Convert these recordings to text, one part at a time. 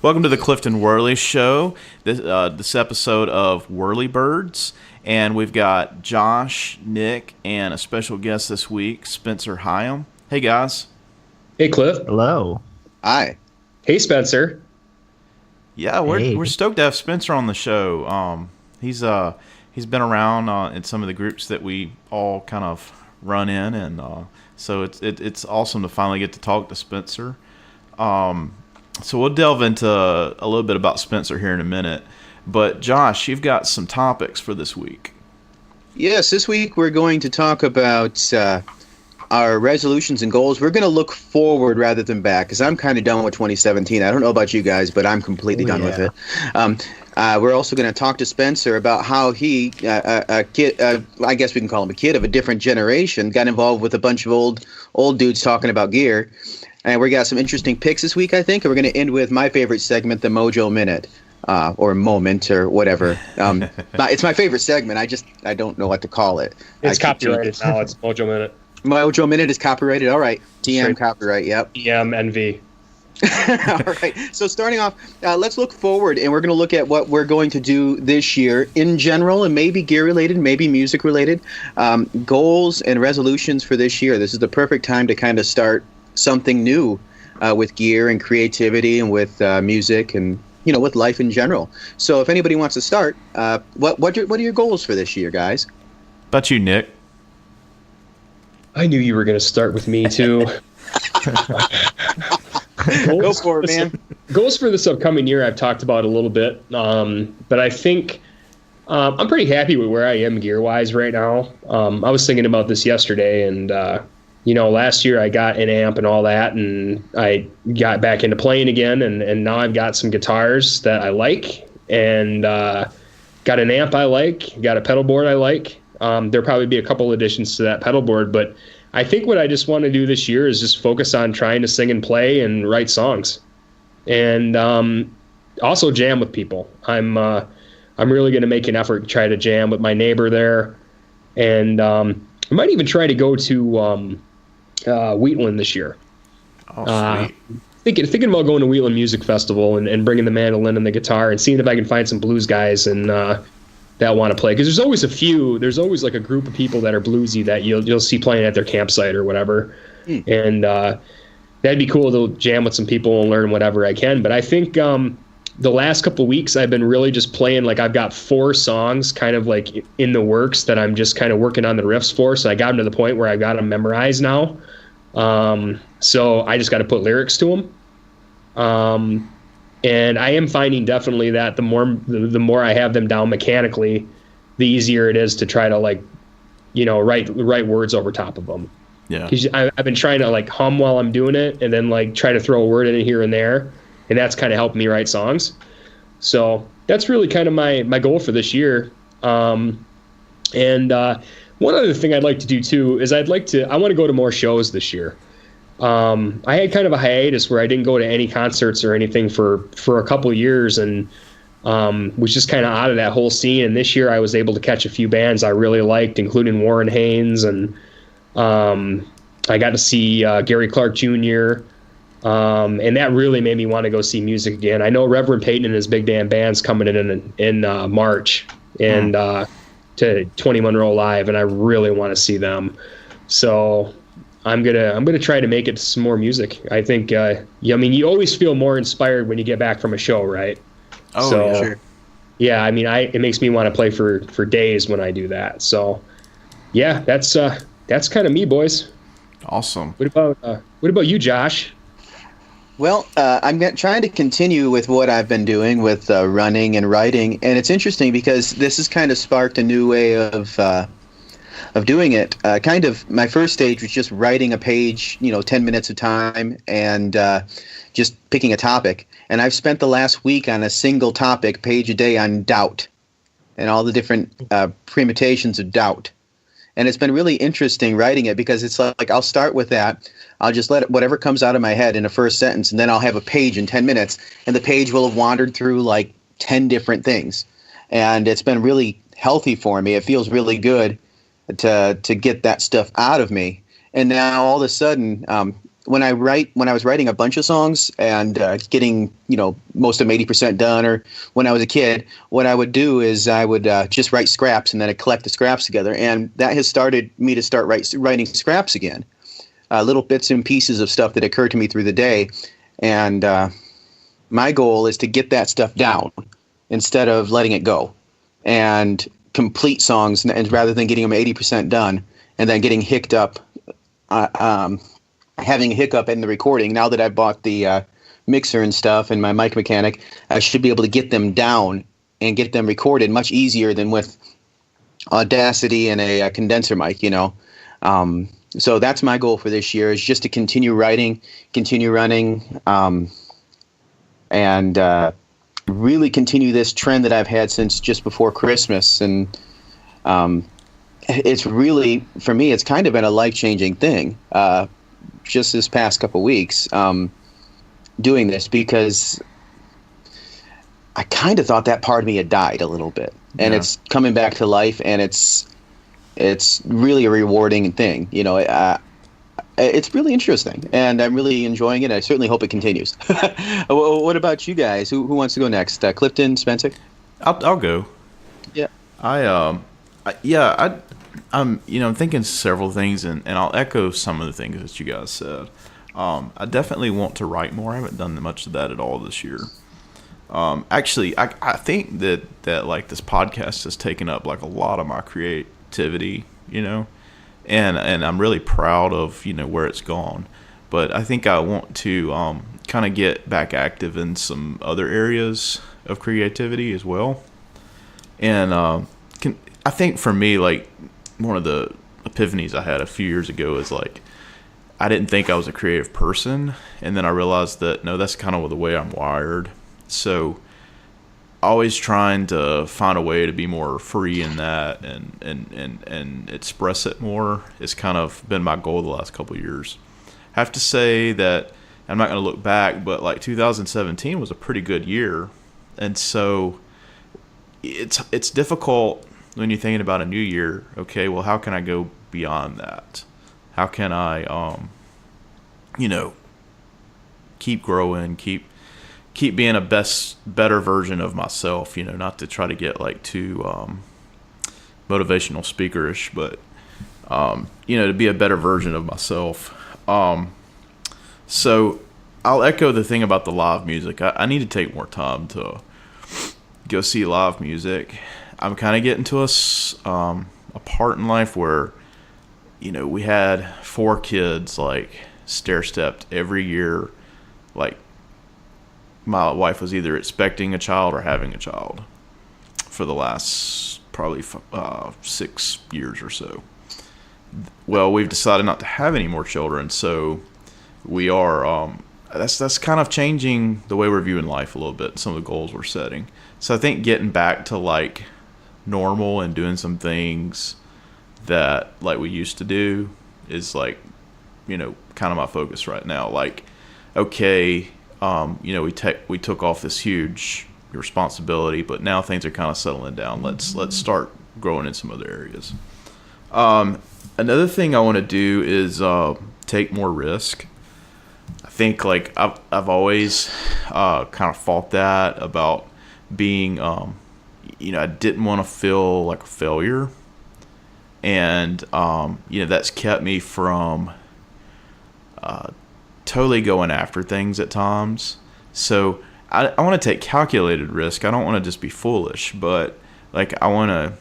Welcome to the Clifton Worley Show. This episode of Worley Birds, and we've got Josh, Nick, and a special guest this week, Spencer Hyam. Hey guys. Hey Cliff. Hello. Hi. Hey Spencer. Yeah, we're stoked to have Spencer on the show. He's been around in some of the groups that we all kind of run in, and so it's awesome to finally get to talk to Spencer. So we'll delve into a little bit about Spencer here in a minute. But Josh, you've got some topics for this week. Yes, this week we're going to talk about our resolutions and goals. We're going to look forward rather than back, because I'm kind of done with 2017. I don't know about you guys, but I'm completely done with it. We're also going to talk to Spencer about how he, a kid, I guess we can call him a kid of a different generation, got involved with a bunch of old dudes talking about gear. And we got some interesting picks this week, I think. And we're going to end with my favorite segment, the Mojo Minute, or Moment, or whatever. It's my favorite segment. I don't know what to call it. It's copyrighted now. It's Mojo Minute. Mojo Minute is copyrighted. All right. TM copyright. Yep. TM NV. All right. So starting off, let's look forward, and we're going to look at what we're going to do this year in general, and maybe gear related, maybe music related, goals and resolutions for this year. This is the perfect time to kind of start something new with gear and creativity and with music and with life in general. So if anybody wants to start, what are your goals for this year, guys? About you, Nick? I knew you were going to start with me too. Go for it, man. Goals for this upcoming year I've talked about a little bit, but I think I'm pretty happy with where I am gear-wise right now. I was thinking about this yesterday, and last year I got an amp and all that, and I got back into playing again, and now I've got some guitars that I like, and got an amp I like, got a pedal board I like. There'll probably be a couple additions to that pedal board, but I think what I just want to do this year is just focus on trying to sing and play and write songs, and also jam with people. I'm really going to make an effort to try to jam with my neighbor there, and I might even try to go to Wheatland this year. Oh, sweet. Thinking about going to Wheatland Music Festival and bringing the mandolin and the guitar and seeing if I can find some blues guys and that want to play, because there's always like a group of people that are bluesy that you'll see playing at their campsite or whatever, and that'd be cool to jam with some people and learn whatever I can. But I think the last couple of weeks I've been really just playing, like I've got 4 songs kind of like in the works that I'm just kind of working on the riffs for. So I got them to the point where I got them memorized now. So I just got to put lyrics to them. And I am finding definitely that the more I have them down mechanically, the easier it is to try to write words over top of them. Yeah. Because I've been trying to like hum while I'm doing it, and then like try to throw a word in it here and there. And that's kind of helped me write songs. So that's really kind of my goal for this year. And one other thing I'd like to do too is I want to go to more shows this year. I had kind of a hiatus where I didn't go to any concerts or anything for a couple of years, and was just kind of out of that whole scene. And this year I was able to catch a few bands I really liked, including Warren Haynes, and I got to see Gary Clark Jr., and that really made me want to go see music again. I know Reverend Peyton and his Big Damn Band's coming in March and to 21 Row Live, and I really want to see them. So I'm gonna try to make it some more music. I think you always feel more inspired when you get back from a show, right? Oh, so, yeah, sure. Yeah, I mean, it makes me want to play for days when I do that. So yeah, that's kind of me, boys. Awesome. What about you, Josh? Well, I'm trying to continue with what I've been doing with running and writing, and it's interesting because this has kind of sparked a new way of doing it. Kind of my first stage was just writing a page, 10 minutes of time, and just picking a topic. And I've spent the last week on a single topic, page a day, on doubt and all the different permutations of doubt. And it's been really interesting writing it, because it's like I'll start with that. I'll just let whatever comes out of my head in a first sentence, and then I'll have a page in 10 minutes, and the page will have wandered through like 10 different things. And it's been really healthy for me. It feels really good to get that stuff out of me. And now all of a sudden, when I was writing a bunch of songs and getting most of them 80% done, or when I was a kid, what I would do is I would just write scraps, and then I'd collect the scraps together, and that has started me to start writing scraps again, little bits and pieces of stuff that occurred to me through the day, and my goal is to get that stuff down instead of letting it go, and complete songs, and rather than getting them 80% done and then getting hicked up, having a hiccup in the recording. Now that I bought the mixer and stuff and my mic mechanic, I should be able to get them down and get them recorded much easier than with Audacity and a condenser mic, So that's my goal for this year, is just to continue writing, continue running, and really continue this trend that I've had since just before Christmas. And it's really, for me, it's kind of been a life-changing thing just this past couple weeks doing this, because I kind of thought that part of me had died a little bit, and it's coming back to life, and it's really a rewarding thing. It's really interesting, and I'm really enjoying it. I certainly hope it continues. What about you guys? Who wants to go next? Clifton, Spencer? I'll go. Yeah. I'm thinking several things, and I'll echo some of the things that you guys said. I definitely want to write more. I haven't done much of that at all this year. Actually, I think that like this podcast has taken up like a lot of my creativity, and I'm really proud of where it's gone. But I think I want to kind of get back active in some other areas of creativity as well. And I think for me, like, one of the epiphanies I had a few years ago is like, I didn't think I was a creative person, and then I realized that no, that's kind of the way I'm wired. So always trying to find a way to be more free in that and express it more. It's kind of been my goal the last couple of years. I have to say that I'm not going to look back, but like 2017 was a pretty good year, and so it's difficult when you're thinking about a new year. Okay, well, how can I go beyond that? How can I keep growing, keep being a better version of myself, not to try to get like too motivational speakerish, but to be a better version of myself. So I'll echo the thing about the live music. I need to take more time to go see live music. I'm kind of getting to a part in life where we had 4 kids, like, stair-stepped every year. Like, my wife was either expecting a child or having a child for the last probably 6 years or so. Well, we've decided not to have any more children, so we are that's kind of changing the way we're viewing life a little bit, some of the goals we're setting. So I think getting back to like normal and doing some things that like we used to do is like kind of my focus right now. Like, okay, we took off this huge responsibility, but now things are kind of settling down. Let's start growing in some other areas. Another thing I want to do is take more risk. I think like I've always kind of fought that about being I didn't want to feel like a failure, and that's kept me from totally going after things at times. So I want to take calculated risk. I don't want to just be foolish, but like I want to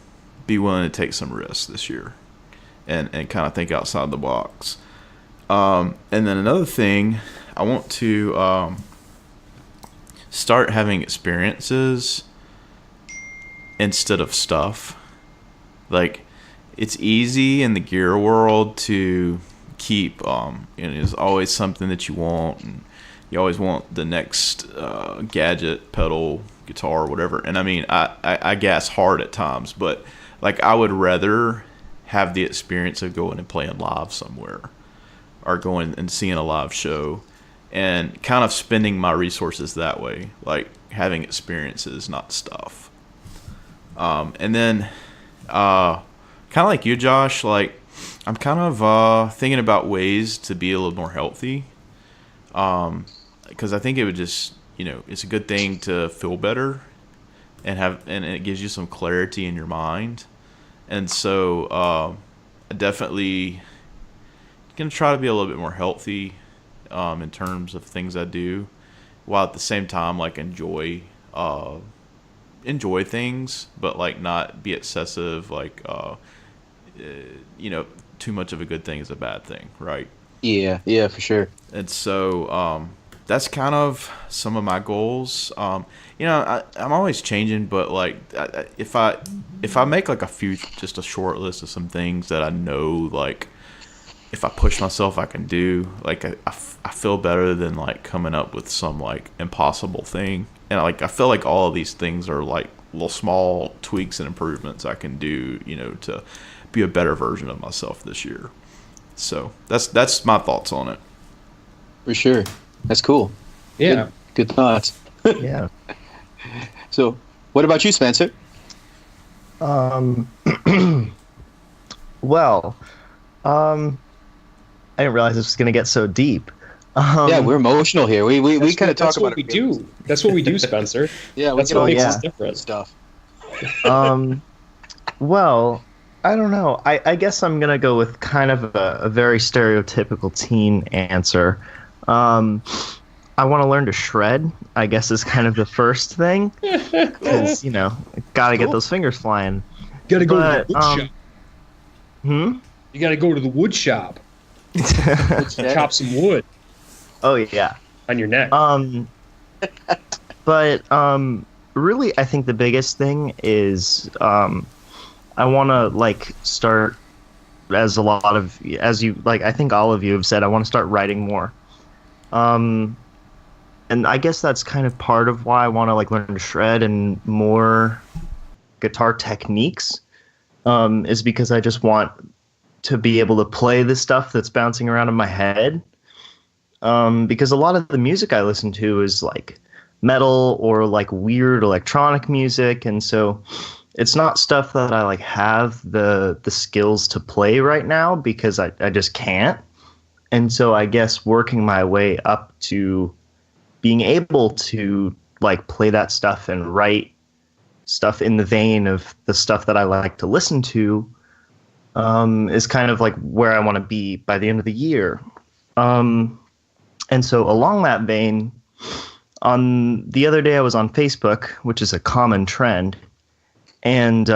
be willing to take some risks this year and kind of think outside the box. And then another thing, I want to start having experiences instead of stuff. Like, it's easy in the gear world to keep there's always something that you want, and you always want the next gadget, pedal, guitar, whatever. And I mean, I gas hard at times, but like I would rather have the experience of going and playing live somewhere, or going and seeing a live show, and kind of spending my resources that way, like having experiences, not stuff. And then kind of like you, Josh, like I'm kind of thinking about ways to be a little more healthy Because I think it would just, it's a good thing to feel better and it gives you some clarity in your mind. And so I definitely going to try to be a little bit more healthy in terms of things I do, while at the same time like enjoy things, but like not be excessive. Like too much of a good thing is a bad thing, right? Yeah, for sure. And so that's kind of some of my goals. I'm always changing, but like if I make like just a short list of some things that I know, like if I push myself, I can do. Like I feel better than like coming up with some like impossible thing. And like I feel like all of these things are like little small tweaks and improvements I can do, to be a better version of myself this year. So that's my thoughts on it. For sure. That's cool. Yeah. Good thoughts. Yeah. So, what about you, Spencer? Well, I didn't realize this was going to get so deep. Yeah, we're emotional here. We kind of talk about what we do. That's what we do, Spencer. Yeah, that's what makes us different. Stuff. Well, I don't know. I guess I'm going to go with kind of a very stereotypical teen answer. I want to learn to shred, I guess, is kind of the first thing. Because, got to get those fingers flying. Got to go to the wood shop. You got to go to the wood shop. Chop some wood. Oh, yeah. On your neck. But really, I think the biggest thing is I want to, like, start, I think all of you have said, I want to start writing more. And I guess that's kind of part of why I want to like learn to shred and more guitar techniques, is because I just want to be able to play the stuff that's bouncing around in my head. Because a lot of the music I listen to is like metal or like weird electronic music, and so it's not stuff that I like have the skills to play right now because I just can't. And so I guess working my way up to being able to like play that stuff and write stuff in the vein of the stuff that I like to listen to is kind of like where I want to be by the end of the year. And so along that vein, on the other day I was on Facebook, which is a common trend, and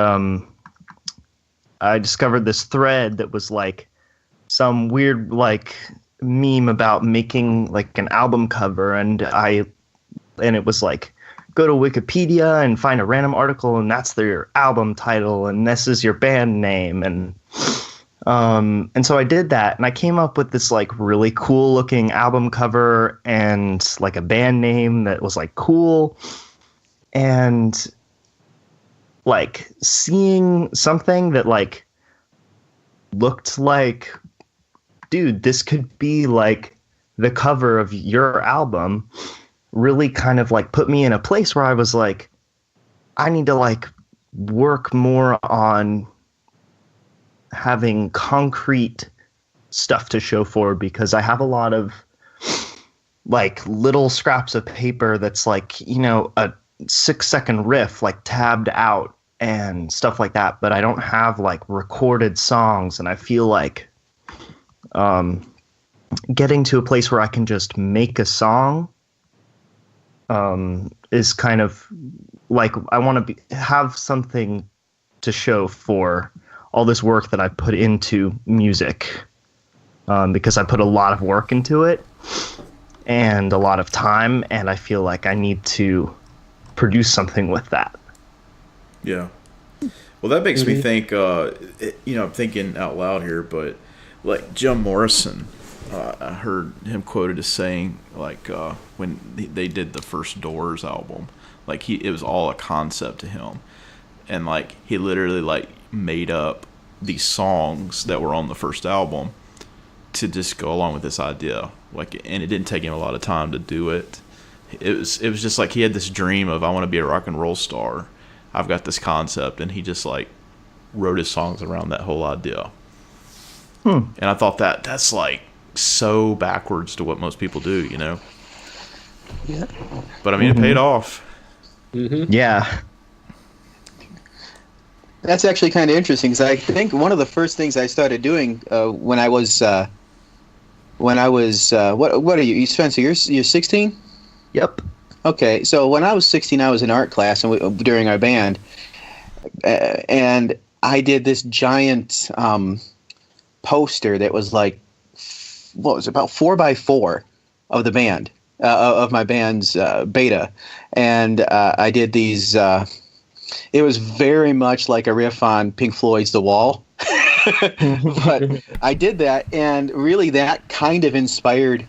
I discovered this thread that was like some weird like meme about making like an album cover, and it was like, go to Wikipedia and find a random article and that's their album title and this is your band name, and so I did that and I came up with this like really cool looking album cover and like a band name that was like cool, and like seeing something that like looked like, dude, this could be like the cover of your album, really kind of like put me in a place where I was like, I need to like work more on having concrete stuff to show for, because I have a lot of like little scraps of paper that's like, a 6-second riff like tabbed out and stuff like that, but I don't have like recorded songs, and I feel like getting to a place where I can just make a song is kind of like, I want to have something to show for all this work that I put into music, because I put a lot of work into it and a lot of time, and I feel like I need to produce something with that. Yeah. Well, that makes me think, I'm thinking out loud here, but like Jim Morrison, I heard him quoted as saying, like, when they did the first Doors album, like it was all a concept to him, and like he literally like made up these songs that were on the first album to just go along with this idea, like, and it didn't take him a lot of time to do it. It was just like he had this dream of, I want to be a rock and roll star. I've got this concept, and he just like wrote his songs around that whole idea. And I thought that's like so backwards to what most people do, you know. Yeah. But I mean, it paid off. Mm-hmm. Yeah. That's actually kind of interesting because I think one of the first things I started doing when I was what are you, Spencer? You're 16? Yep. Okay, so when I was 16, I was in art class and during our band, and I did this giant poster that was like, what was it, about 4x4 of the band, of my band's beta, and I did these. It was very much like a riff on Pink Floyd's The Wall, but I did that, and really that kind of inspired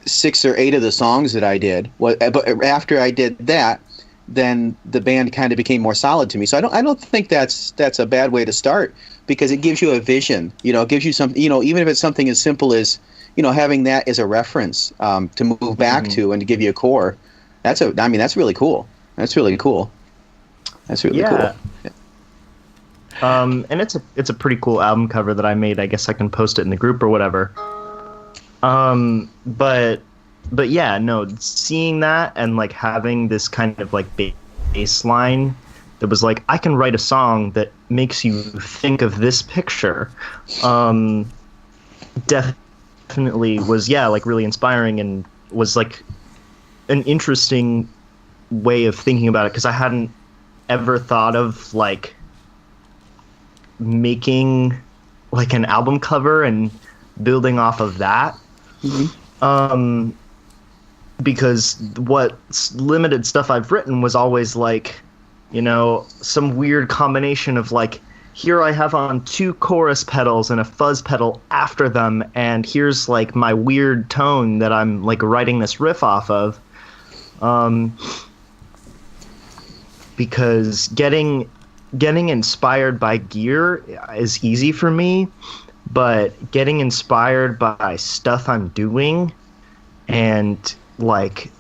6 or 8 of the songs that I did. But after I did that, then the band kind of became more solid to me. So I don't think that's a bad way to start, because it gives you a vision. It gives you something. Even if it's something as simple as having that as a reference to move back to and to give you a core. That's really cool. That's really cool. That's really cool. And it's a pretty cool album cover that I made. I guess I can post it in the group or whatever. But yeah, no, seeing that and like having this kind of like baseline that was like, I can write a song that makes you think of this picture. Definitely was, like really inspiring, and was like an interesting way of thinking about it, because I hadn't ever thought of like making like an album cover and building off of that. Mm-hmm. Because what limited stuff I've written was always like, some weird combination of like, here I have on 2 chorus pedals and a fuzz pedal after them, and here's like my weird tone that I'm like writing this riff off of. Because getting inspired by gear is easy for me, but getting inspired by stuff I'm doing and like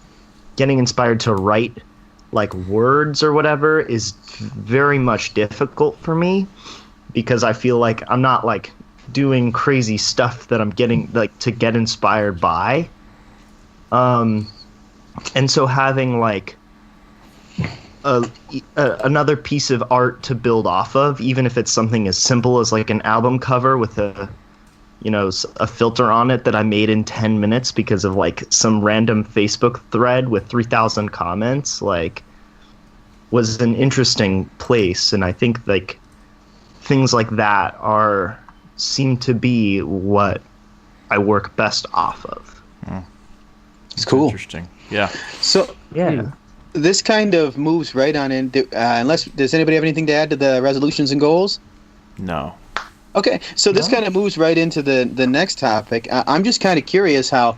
getting inspired to write like words or whatever is very much difficult for me, because I feel like I'm not like doing crazy stuff that I'm getting like to get inspired by. And so having like another piece of art to build off of, even if it's something as simple as like an album cover with a filter on it that I made in 10 minutes because of like some random Facebook thread with 3,000 comments, like, was an interesting place. And I think like things like that seem to be what I work best off of. It's cool. Interesting. Yeah. So yeah. This kind of moves right on into, does anybody have anything to add to the resolutions and goals? No. Okay, so this kind of moves right into the next topic. I'm just kind of curious how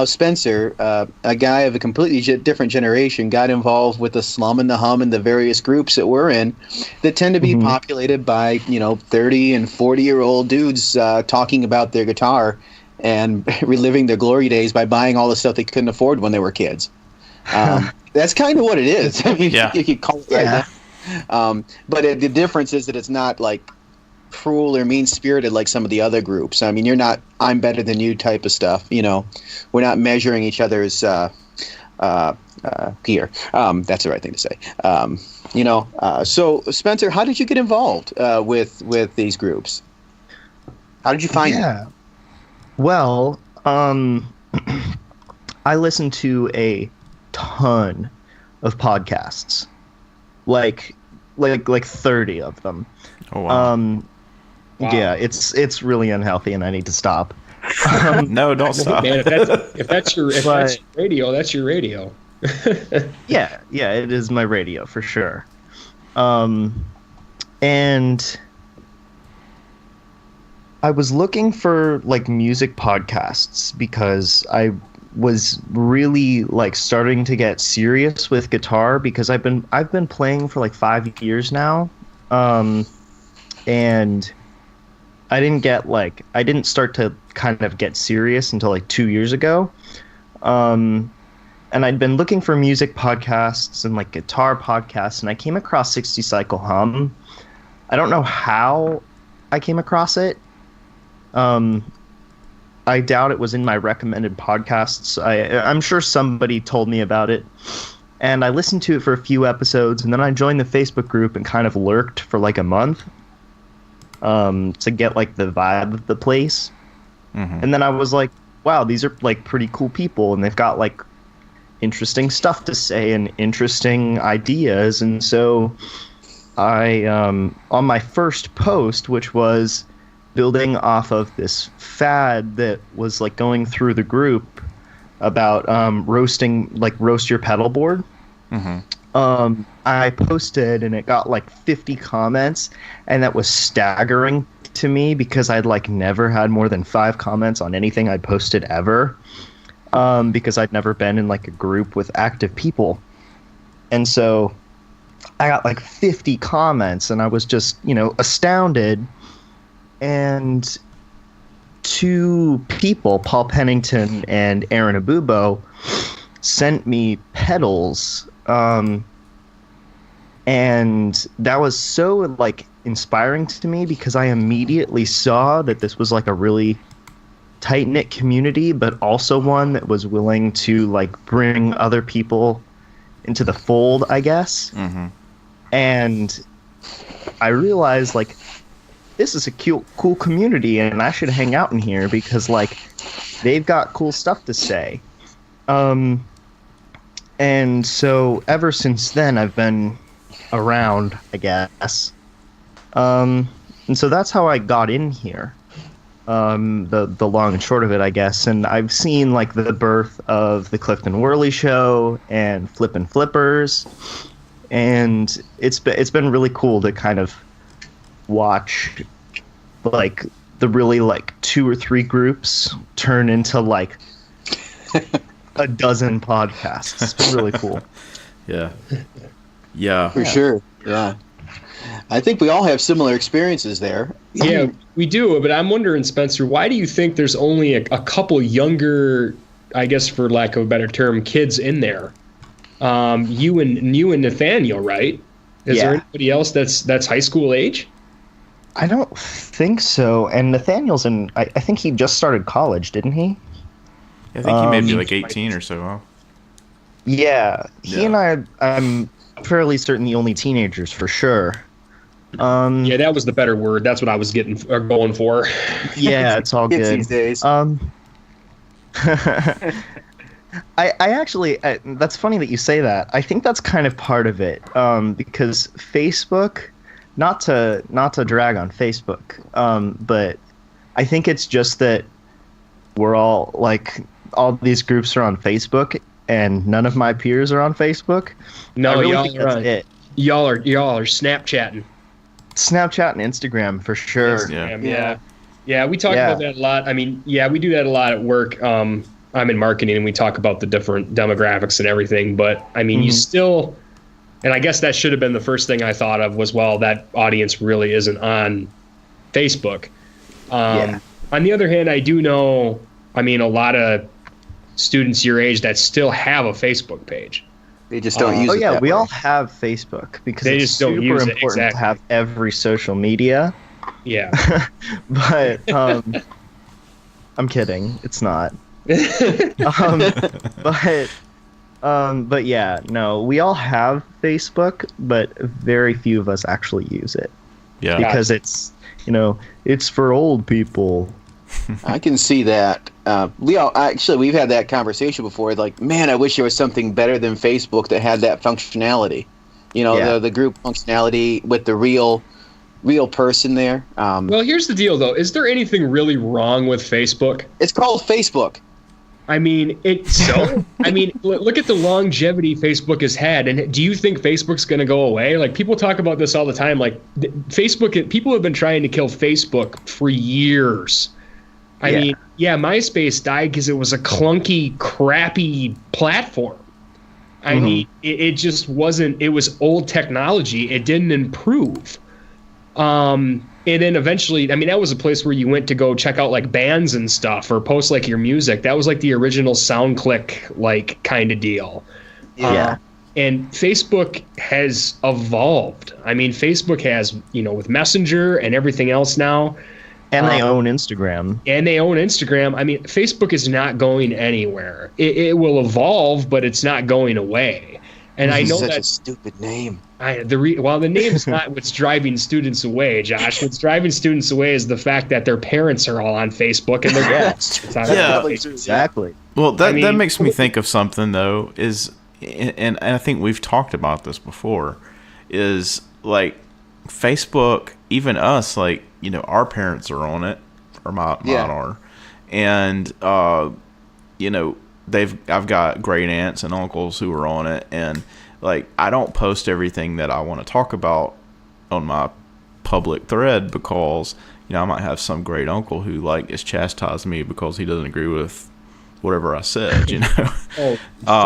Spencer, a guy of a completely different generation, got involved with the Slum and the Hum and the various groups that we're in that tend to be populated by 30 and 40-year-old dudes talking about their guitar and reliving their glory days by buying all the stuff they couldn't afford when they were kids. That's kind of what it is. I mean, you could call it that. But the difference is that it's not like cruel or mean-spirited like some of the other groups. I mean, you're not "I'm better than you" type of stuff. We're not measuring each other's gear. That's the right thing to say. So Spencer, how did you get involved with these groups? How did you find them? Well, I listened to a ton of podcasts, like 30 of them. Oh wow. Wow. Yeah, it's really unhealthy, and I need to stop. No, don't stop. Man, if that's your radio, that's your radio. yeah, it is my radio for sure. And I was looking for like music podcasts because I was really like starting to get serious with guitar, because I've been playing for like 5 years now. And I didn't start to kind of get serious until like 2 years ago. And I'd been looking for music podcasts and like guitar podcasts, and I came across 60 Cycle Hum. I don't know how I came across it. I doubt it was in my recommended podcasts. I'm sure somebody told me about it. And I listened to it for a few episodes, and then I joined the Facebook group and kind of lurked for like a month to get like the vibe of the place. Mm-hmm. And then I was like, wow, these are like pretty cool people, and they've got like interesting stuff to say and interesting ideas. And so I, on my first post, which was building off of this fad that was like going through the group about roasting, like roast your pedal board. Mm-hmm. I posted and it got like 50 comments, and that was staggering to me because I'd like never had more than 5 comments on anything I'd posted ever, because I'd never been in like a group with active people. And so I got like 50 comments, and I was just, astounded. And 2 people, Paul Pennington and Aaron Abubo, sent me pedals, and that was so like inspiring to me because I immediately saw that this was like a really tight-knit community, but also one that was willing to like bring other people into the fold, I guess. Mm-hmm. And I realized like this is a cool community, and I should hang out in here because like they've got cool stuff to say. And so ever since then I've been around, I guess. And so that's how I got in here. The long and short of it, I guess. And I've seen like the birth of the Clifton Worley show and Flippin' Flippers, and it's been really cool to kind of watch like the really like 2 or 3 groups turn into like a dozen podcasts. It's been really cool. Yeah, for sure. Yeah, I think we all have similar experiences there. Yeah, we do. But I'm wondering, Spencer, why do you think there's only a couple younger, I guess for lack of a better term, kids in there? You and Nathaniel, right? Is there anybody else that's high school age? I don't think so. And Nathaniel's I think he just started college, didn't he? I think he may be like 18 or so. Huh? Yeah, he and I'm fairly certain the only teenagers for sure. Yeah, that was the better word. That's what I was going for. Yeah, it's all good. These days. I actually, that's funny that you say that. I think that's kind of part of it, because Facebook, not to drag on Facebook, but I think it's just that we're all like, all these groups are on Facebook, and none of my peers are on Facebook. No, really y'all are it. Y'all are Snapchatting. Snapchat and Instagram for sure. Instagram, yeah. We talk about that a lot. I mean, we do that a lot at work. I'm in marketing, and we talk about the different demographics and everything. But I mean, you still, and I guess that should have been the first thing I thought of was, well, that audience really isn't on Facebook. On the other hand, I do know, I mean, a lot of students your age that still have a Facebook page. They just don't use it. Oh yeah, that we way. all have Facebook because they it's just don't super use it, important exactly. to have every social media. Yeah. But I'm kidding. It's not. But yeah, no, we all have Facebook, but very few of us actually use it. Yeah. Because it's for old people. I can see that. We've had that conversation before. Like, man, I wish there was something better than Facebook that had that functionality. The group functionality with the real person there. Well, here's the deal, though. Is there anything really wrong with Facebook? It's called Facebook. I mean, look at the longevity Facebook has had. And do you think Facebook's going to go away? Like, people talk about this all the time. Like, people have been trying to kill Facebook for years. I mean, MySpace died because it was a clunky, crappy platform. I mean, it just wasn't. It was old technology. It didn't improve. And then eventually, I mean, that was a place where you went to go check out like bands and stuff or post like your music. That was like the original SoundClick like kind of deal. Yeah. And Facebook has evolved. I mean, Facebook has, with Messenger and everything else now, And they own Instagram. I mean, Facebook is not going anywhere. It will evolve, but it's not going away. And I know such that a stupid name. The name's not what's driving students away, Josh. What's driving students away is the fact that their parents are all on Facebook and they're Exactly. Well, that makes me think of something though. And I think we've talked about this before. Is like Facebook, even us, like, you know, our parents are on it, or mine are, and you know, I've got great aunts and uncles who are on it, and like I don't post everything that I want to talk about on my public thread because, you know, I might have some great uncle who like is chastising me because he doesn't agree with whatever I said, you know.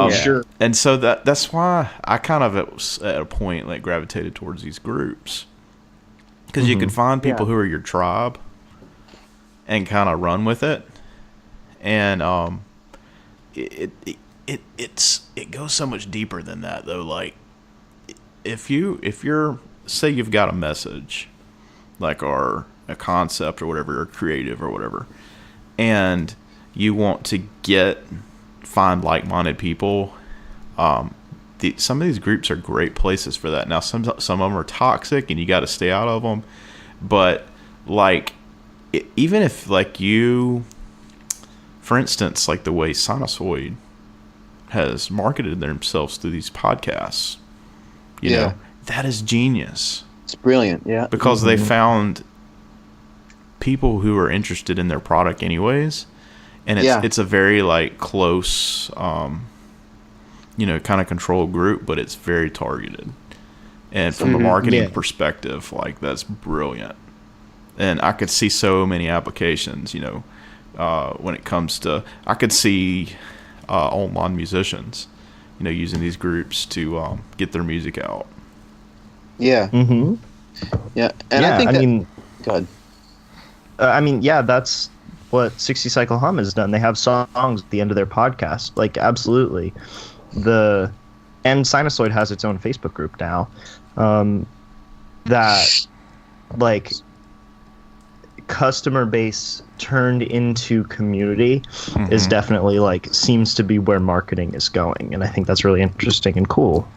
Sure. And so that's why I kind of at a point like gravitated towards these groups, because you can find people who are your tribe and kind of run with it, and it goes so much deeper than that though. Like if you're say you've got a message, like, or a concept or whatever, or creative or whatever, and you want to find like-minded people, some of these groups are great places for that. Now some of them are toxic and you got to stay out of them, but like even if like you, for instance, like the way Sinusoid has marketed themselves through these podcasts, you know, that is genius. It's brilliant, yeah. Because they found people who are interested in their product anyways, and it's a very like close, you know, kind of controlled group, but it's very targeted. And from a marketing perspective, like that's brilliant. And I could see so many applications, you know, when it comes to, I could see online musicians, you know, using these groups to get their music out. Yeah. Mm-hmm. Yeah. And I think go ahead. I mean, yeah, that's what 60 Cycle Hum has done. They have songs at the end of their podcast. Like, absolutely. And Sinusoid has its own Facebook group now. That, like, customer base turned into community is definitely, like, seems to be where marketing is going. And I think that's really interesting and cool.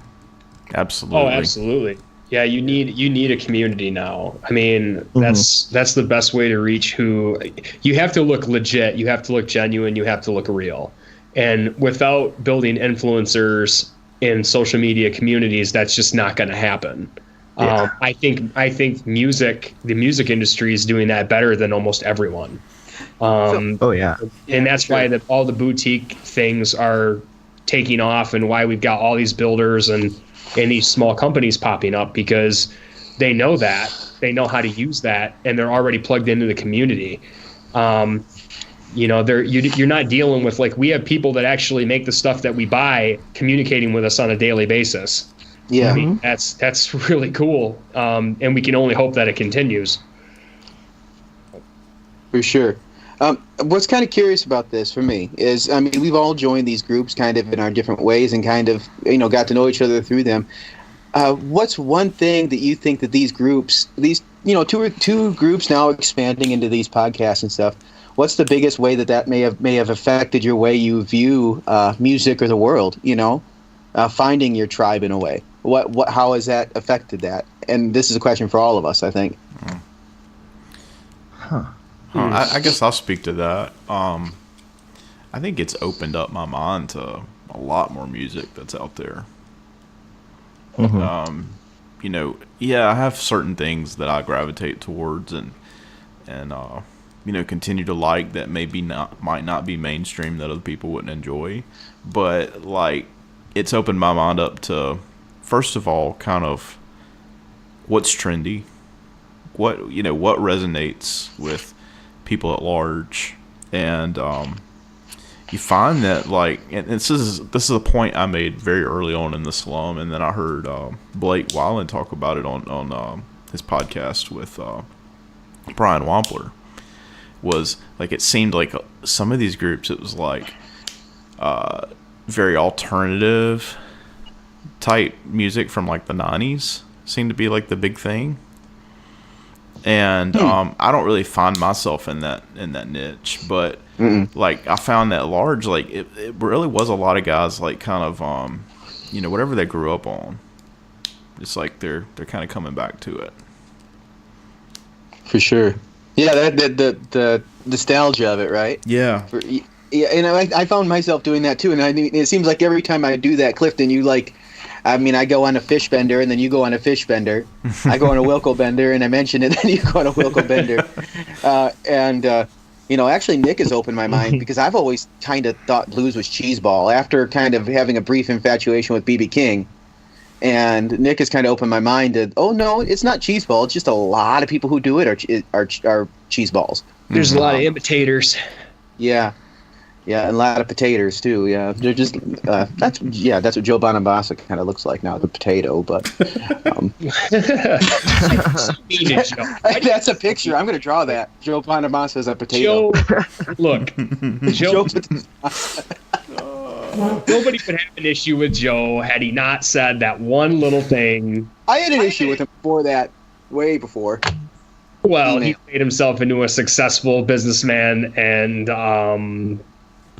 Absolutely. Oh, absolutely. Yeah, you need a community now. I mean, that's the best way to reach who. You have to look legit, you have to look genuine, you have to look real. And without building influencers in social media communities, that's just not going to happen. Yeah. I think the music industry is doing that better than almost everyone. And that's why all the boutique things are taking off, and why we've got all these builders and these small companies popping up, because they know how to use that, and they're already plugged into the community. You know, you're not dealing with, like, we have people that actually make the stuff that we buy communicating with us on a daily basis. Yeah. I mean, that's really cool. And we can only hope that it continues. For sure. What's kind of curious about this for me is, I mean, we've all joined these groups kind of in our different ways and kind of, you know, got to know each other through them. What's one thing that you think that these groups, you know, two groups now expanding into these podcasts and stuff, what's the biggest way that may have affected your way you view music or the world, you know, finding your tribe in a way? How has that affected that? And this is a question for all of us, I think. I guess I'll speak to that. I think it's opened up my mind to a lot more music that's out there. You know, I have certain things that I gravitate towards and you know, continue to like that might not be mainstream, that other people wouldn't enjoy. But like, it's opened my mind up to, first of all, kind of what's trendy, what resonates with people at large, and you find that, like, and this is a point I made very early on in the slum, and then I heard Blake Weiland talk about it on his podcast with Brian Wampler. Was like, it seemed like some of these groups, it was like very alternative type music from like the 90s seemed to be like the big thing. and I don't really find myself in that niche, but like I found that large, like it really was a lot of guys like kind of whatever they grew up on, it's like they're kind of coming back to it. For sure. Yeah, the nostalgia of it, right? Yeah. Yeah, and I found myself doing that too, and I mean, it seems like every time I do that, Clifton, I go on a fish bender, and then you go on a fish bender. I go on a Wilco bender, and I mention it, then you go on a Wilco bender. Actually, Nick has opened my mind, because I've always kind of thought blues was cheeseball after kind of having a brief infatuation with B.B. King. And Nick has kind of opened my mind to, oh, no, it's not cheeseball. It's just a lot of people who do it are cheeseballs. There's a lot of imitators. Yeah. Yeah, and a lot of potatoes too. Yeah, they're just that's what Joe Bonamassa kind of looks like now, the potato. But that's a picture. I'm going to draw that. Joe Bonamassa as a potato. Joe. Nobody would have an issue with Joe had he not said that one little thing. I had an issue with him before that, way before. Well, he made himself into a successful businessman and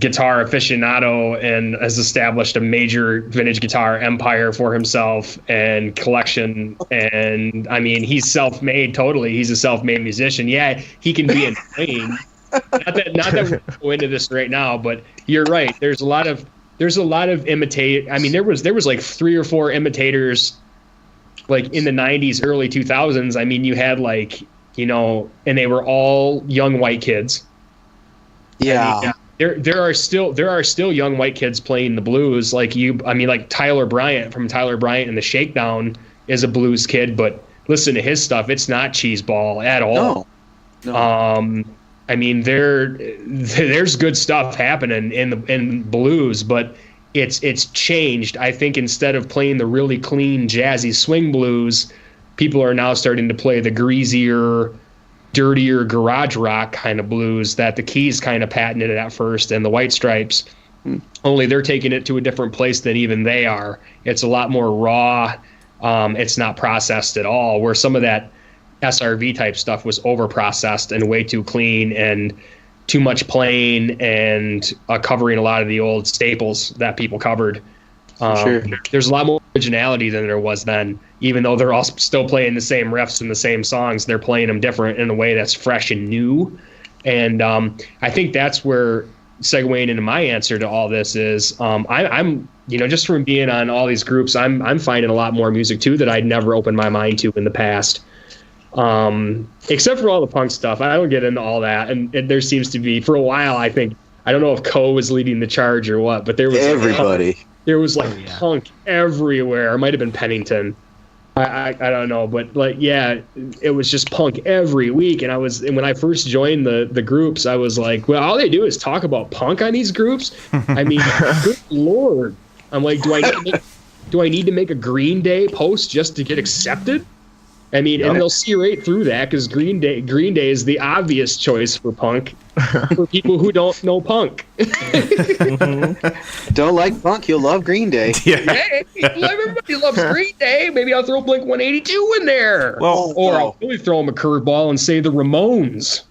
guitar aficionado, and has established a major vintage guitar empire for himself and collection. And I mean, he's self-made totally. He's a self-made musician. Yeah, he can be annoying. not that we'll go into this right now, but you're right. There's a lot of imitate. I mean, there was like 3 or 4 imitators, like in the 90s, early 2000s. I mean, you had like, and they were all young white kids. Yeah. I mean, there are still young white kids playing the blues, like Tyler Bryant from Tyler Bryant and the Shakedown is a blues kid, but listen to his stuff, it's not cheeseball at all. No. I mean, there's good stuff happening in blues, but it's changed. I think instead of playing the really clean jazzy swing blues, people are now starting to play the greasier, dirtier garage rock kind of blues that the Keys kind of patented at first, and the White Stripes. Only they're taking it to a different place than even they are. It's a lot more raw. It's not processed at all, where some of that SRV type stuff was over processed and way too clean and too much playing and covering a lot of the old staples that people covered. Sure. There's a lot more originality than there was then. Even though they're all still playing the same riffs and the same songs, they're playing them different in a way that's fresh and new. And I think that's where, segueing into my answer to all this, is I'm just from being on all these groups, I'm finding a lot more music too that I'd never opened my mind to in the past. Except for all the punk stuff. I don't get into all that. And there seems to be, for a while, I don't know if Co was leading the charge or what, but there was everybody. Punk everywhere. It might have been Pennington. I don't know, but it was just punk every week. And when I first joined the groups, I was like, well, all they do is talk about punk on these groups. I mean, good Lord. I'm like, do I need to make a Green Day post just to get accepted? I mean, and they'll see right through that, because Green Day is the obvious choice for punk for people who don't know punk. Don't like punk, you'll love Green Day. Yeah. Hey, everybody loves Green Day. Maybe I'll throw Blink 182 in there. Well, I'll really throw them a curveball and say the Ramones.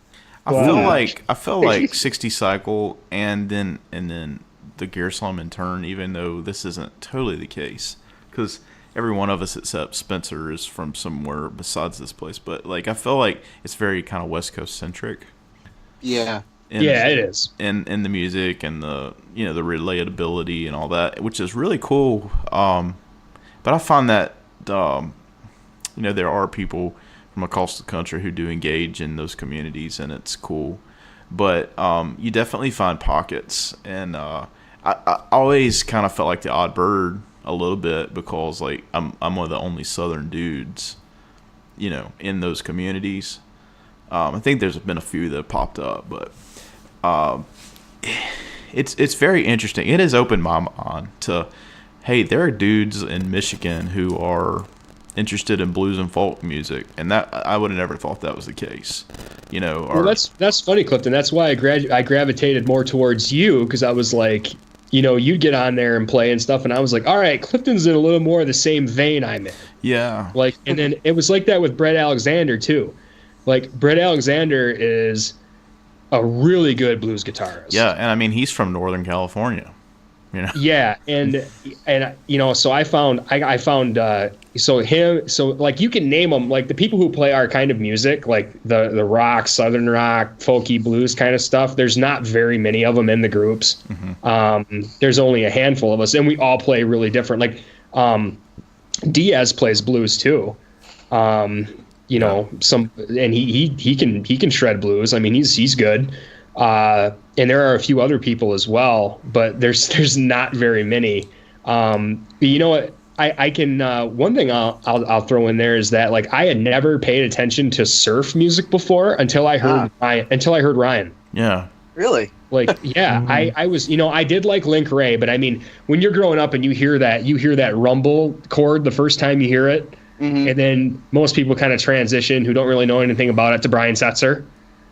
I feel like 60 Cycle and then the Gear Slum in turn, even though this isn't totally the case, because every one of us except Spencer is from somewhere besides this place. But I feel like it's very kind of West Coast centric. Yeah. It is. And the music and the the relatability and all that, which is really cool. But I find that there are people from across the country who do engage in those communities, and it's cool. But you definitely find pockets, and I always kind of felt like the odd bird a little bit, because I'm one of the only Southern dudes, in those communities. I think there's been a few that have popped up, but it's very interesting. It has opened my mind to, hey, there are dudes in Michigan who are interested in blues and folk music, and that I would have never thought that was the case. Well, that's funny, Clifton. That's why I gravitated more towards you, because I was like, you'd get on there and play and stuff, and I was like, all right, Clifton's in a little more of the same vein I'm in. Yeah. And then it was like that with Brett Alexander too. like Brett Alexander is a really good blues guitarist. Yeah, and I mean he's from Northern California. You know? Yeah, and you know, so I found so him, so like you can name them, like the people who play our kind of music, like the rock, southern rock, folky blues kind of stuff. There's not very many of them in the groups. There's only a handful of us, and we all play really different. Like Diaz plays blues too. You know, and he can shred blues. I mean, he's good. And there are a few other people as well, but there's not very many. But you know what? I can one thing I'll throw in there is that like I had never paid attention to surf music before until I heard Ryan. Yeah. Really? Like, yeah, I was, you know, I did like Link Ray, but I mean, when you're growing up and you hear that rumble chord the first time you hear it, and then most people kind of transition who don't really know anything about it to Brian Setzer.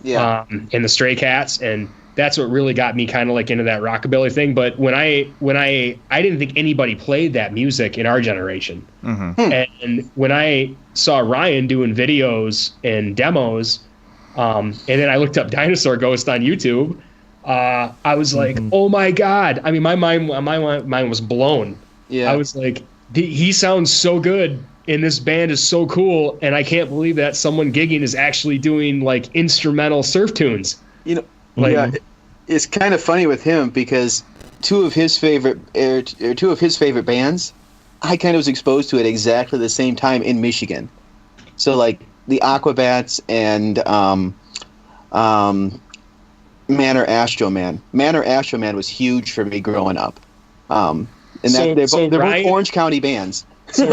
Yeah. And the Stray Cats, and that's what really got me kind of like into that rockabilly thing. But when I didn't think anybody played that music in our generation. And when I saw Ryan doing videos and demos, and then I looked up Dinosaur Ghost on YouTube, I was like, oh my God. I mean, my mind was blown. Yeah. I was like, he sounds so good. And this band is so cool, and I can't believe that someone gigging is actually doing like instrumental surf tunes. You know, like, yeah, it's kind of funny with him because two of his favorite bands, I kind of was exposed to at exactly the same time in Michigan. So like the Aquabats and Manor Astro Man. Manor Astro Man was huge for me growing up. And they're both Orange County bands. So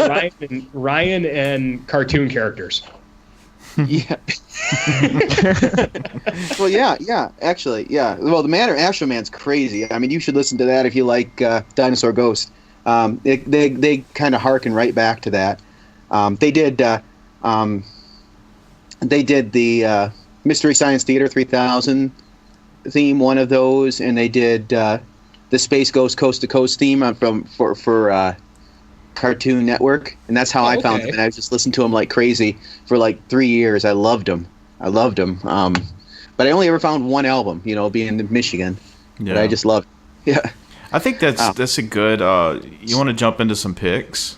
Ryan and cartoon characters. Yeah. Well, yeah, actually, yeah. Well, the Manor Astro Man's crazy. I mean, you should listen to that if you like Dinosaur Ghost. They kind of harken right back to that. They did the Mystery Science Theater 3000 theme, one of those, and they did the Space Ghost Coast to Coast theme for Cartoon Network, and that's how I found them. And I just listened to them like crazy for like 3 years. I loved them. But I only ever found one album, you know, being in Michigan. Yeah. But I just loved it. Yeah. I think that's a good. You want to jump into some picks?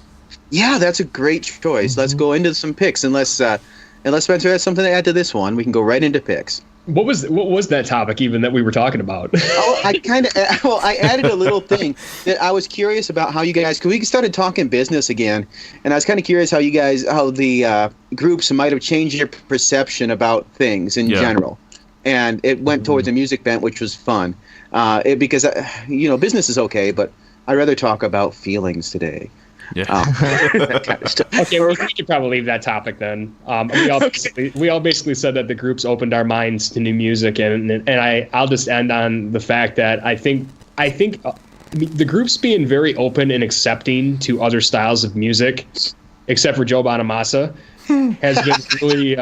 Yeah, that's a great choice. Let's go into some picks. Unless Spencer has something to add to this one, we can go right into picks. What was that topic even that we were talking about? I added a little thing that I was curious about how you guys, because we started talking business again, and I was kind of curious how the groups might have changed your perception about things in general. And it went towards a music bent, which was fun. Because business is okay, but I'd rather talk about feelings today. Yeah. That kind of stuff. Okay, we could probably leave that topic then. We all basically said that the groups opened our minds to new music, and I'll just end on the fact that I think the groups being very open and accepting to other styles of music, except for Joe Bonamassa, has been really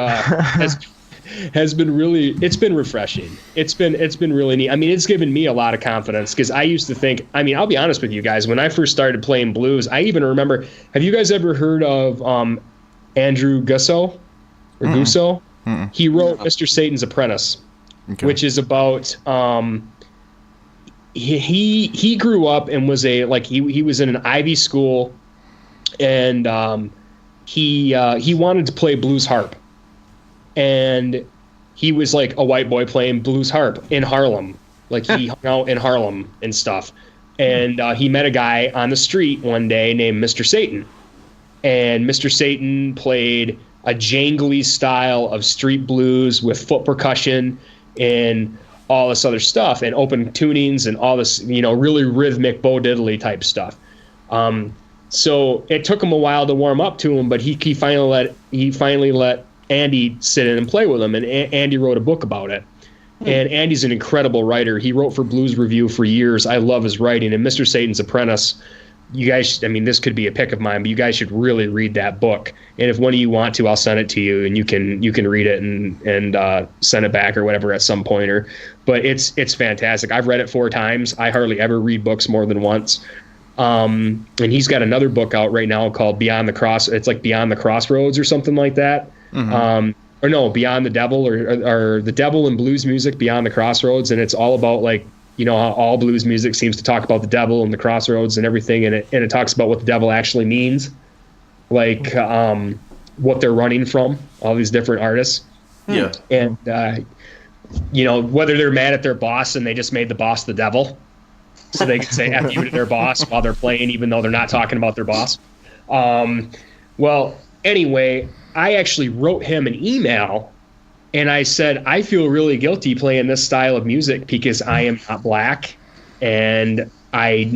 has been really, it's been refreshing. It's been really neat. I mean, it's given me a lot of confidence because I used to think, I mean, I'll be honest with you guys, when I first started playing blues, I even remember, have you guys ever heard of Andrew Gusso or Gusso? He wrote Mr. Satan's Apprentice, which is about he grew up and was he was in an Ivy school, and he wanted to play blues harp. And he was like a white boy playing blues harp in Harlem. Like he hung out in Harlem and stuff. And he met a guy on the street one day named Mr. Satan. And Mr. Satan played a jangly style of street blues with foot percussion and all this other stuff and open tunings and all this, really rhythmic Bo Diddley type stuff. So it took him a while to warm up to him, but he finally let Andy sit in and play with him, and Andy wrote a book about it. And Andy's an incredible writer. He wrote for Blues Review for years. I love his writing. And Mr. Satan's Apprentice, you guys, I mean, this could be a pick of mine, but you guys should really read that book. And if one of you want to, I'll send it to you, and you can read it and send it back or whatever at some point. But it's fantastic. I've read it 4 times. I hardly ever read books more than once. And he's got another book out right now called Beyond the Cross. It's like Beyond the Crossroads or something like that. or no, Beyond the Devil, or The Devil in Blues Music, Beyond the Crossroads. And it's all about, like, you know, how all blues music seems to talk about the devil and the crossroads and everything. And it talks about what the devil actually means, like what they're running from, all these different artists. Yeah. And, you know, whether they're mad at their boss and they just made the boss the devil, so they can say F you to their boss while they're playing, even though they're not talking about their boss. Well, anyway, I actually wrote him an email, and I said, I feel really guilty playing this style of music because I am not black, and I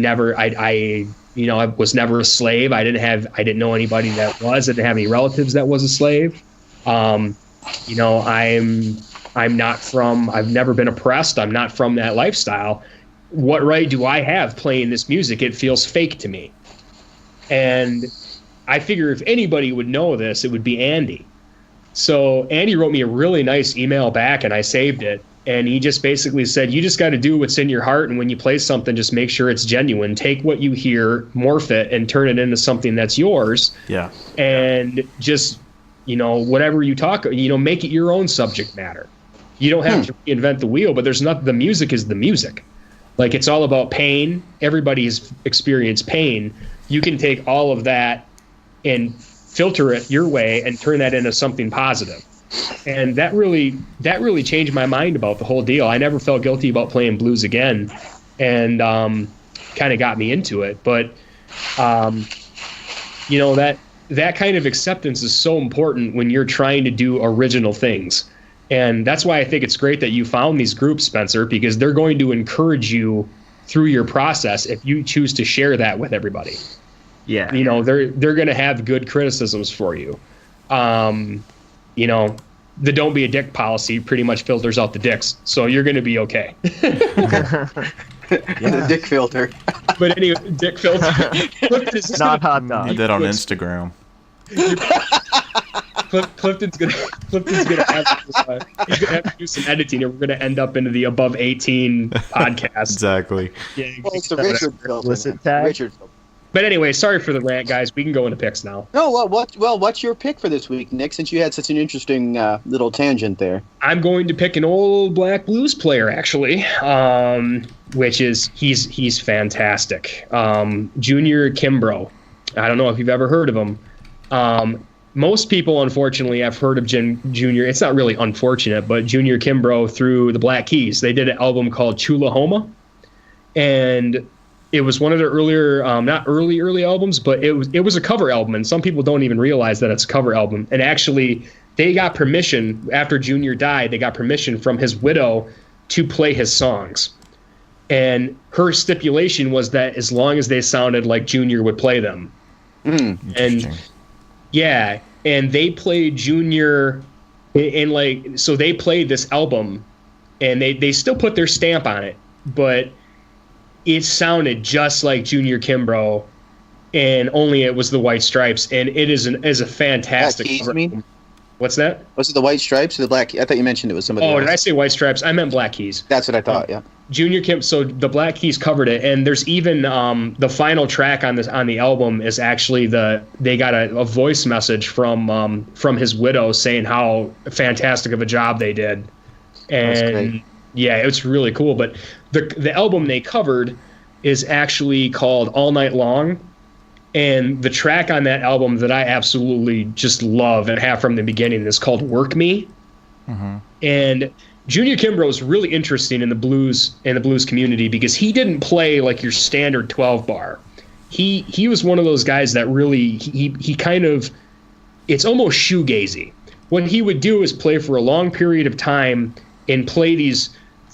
was never a slave. I didn't know anybody that was. I didn't have any relatives that was a slave. You know, I've never been oppressed. I'm not from that lifestyle. What right do I have playing this music? It feels fake to me. And I figure if anybody would know this, it would be Andy. So Andy wrote me a really nice email back, and I saved it. And he just basically said, you just got to do what's in your heart. And when you play something, just make sure it's genuine. Take what you hear, morph it, and turn it into something that's yours. Yeah. And just, you know, whatever you talk, you know, make it your own subject matter. You don't have to reinvent the wheel, but the music is the music. Like, it's all about pain. Everybody's experienced pain. You can take all of that and filter it your way and turn that into something positive. And that really changed my mind about the whole deal. I never felt guilty about playing blues again, and kind of got me into it. But, you know, that kind of acceptance is so important when you're trying to do original things. And that's why I think it's great that you found these groups, Spencer, because they're going to encourage you through your process if you choose to share that with everybody. Yeah. You know, they're going to have good criticisms for you. You know, the don't be a dick policy pretty much filters out the dicks. So you're going to be okay. The dick filter. But anyway, dick filter. Not hot dog. You did on Instagram. Clifton's gonna have to do some editing, and we're gonna end up into the above 18 podcast. Exactly. Yeah, well, it's the Richard filter. Richard filter. But anyway, sorry for the rant, guys. We can go into picks now. No, what's your pick for this week, Nick? Since you had such an interesting little tangent there. I'm going to pick an old black blues player, actually, which is he's fantastic. Junior Kimbrough. I don't know if you've ever heard of him. Most people, unfortunately, have heard of Junior. It's not really unfortunate, but Junior Kimbrough through the Black Keys. They did an album called Chulahoma, and it was one of their earlier, not early albums, but it was a cover album, and some people don't even realize that it's a cover album. And actually, they got permission after Junior died. They got permission from his widow to play his songs, and her stipulation was that as long as they sounded like Junior would play them. And yeah, and they played Junior, and like, so they played this album, and they still put their stamp on it, but it sounded just like Junior Kimbrough, and only it was the White Stripes, and it is a fantastic. Black Keys, you mean? What's that? Was it the White Stripes or the Black? I thought you mentioned it was somebody else. Did I say White Stripes? I meant Black Keys. That's what I thought. Yeah. Junior Kim. So the Black Keys covered it, and there's even the final track on the album is actually they got a voice message from his widow saying how fantastic of a job they did, and yeah, it's really cool. But the album they covered is actually called All Night Long. And the track on that album that I absolutely just love and have from the beginning is called Work Me. Mm-hmm. And Junior Kimbrough is really interesting in the blues community because he didn't play like your standard 12 bar. He was one of those guys that really he kind of, it's almost shoegazy. What he would do is play for a long period of time and play these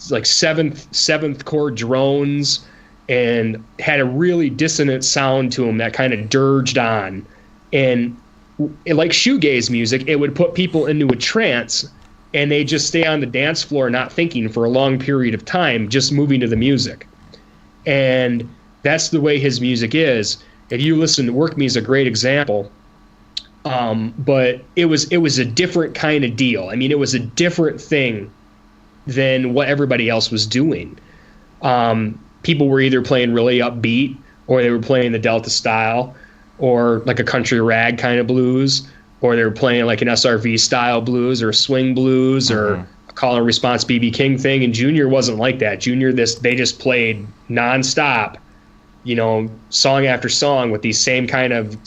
like seventh chord drones, and had a really dissonant sound to him that kind of dirged on. And like shoegaze music, it would put people into a trance, and they just stay on the dance floor not thinking for a long period of time, just moving to the music. And that's the way his music is. If you listen to Work Me is a great example. But it was a different kind of deal. I mean, it was a different thing than what everybody else was doing. People were either playing really upbeat, or they were playing the Delta style, or like a country rag kind of blues, or they were playing like an SRV style blues or swing blues or a call and response BB King thing. And Junior wasn't like that. Junior, they just played nonstop, song after song with these same kind of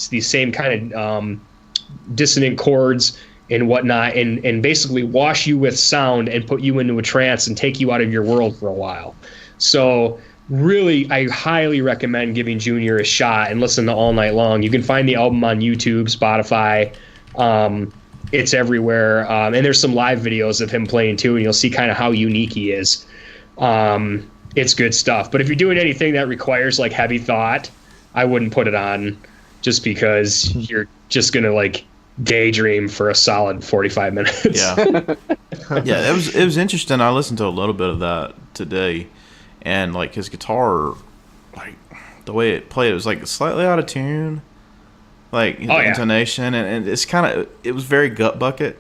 dissonant chords and whatnot, and basically wash you with sound and put you into a trance and take you out of your world for a while. So really, I highly recommend giving Junior a shot and listen to All Night Long. You can find the album on YouTube, Spotify. It's everywhere. And there's some live videos of him playing too, and you'll see kind of how unique he is. It's good stuff. But if you're doing anything that requires like heavy thought, I wouldn't put it on, just because you're just going to like daydream for a solid 45 minutes. Yeah. Yeah, it was interesting. I listened to a little bit of that today, and like his guitar, like the way it played, it was like slightly out of tune, like intonation, and it's it was very gut bucket.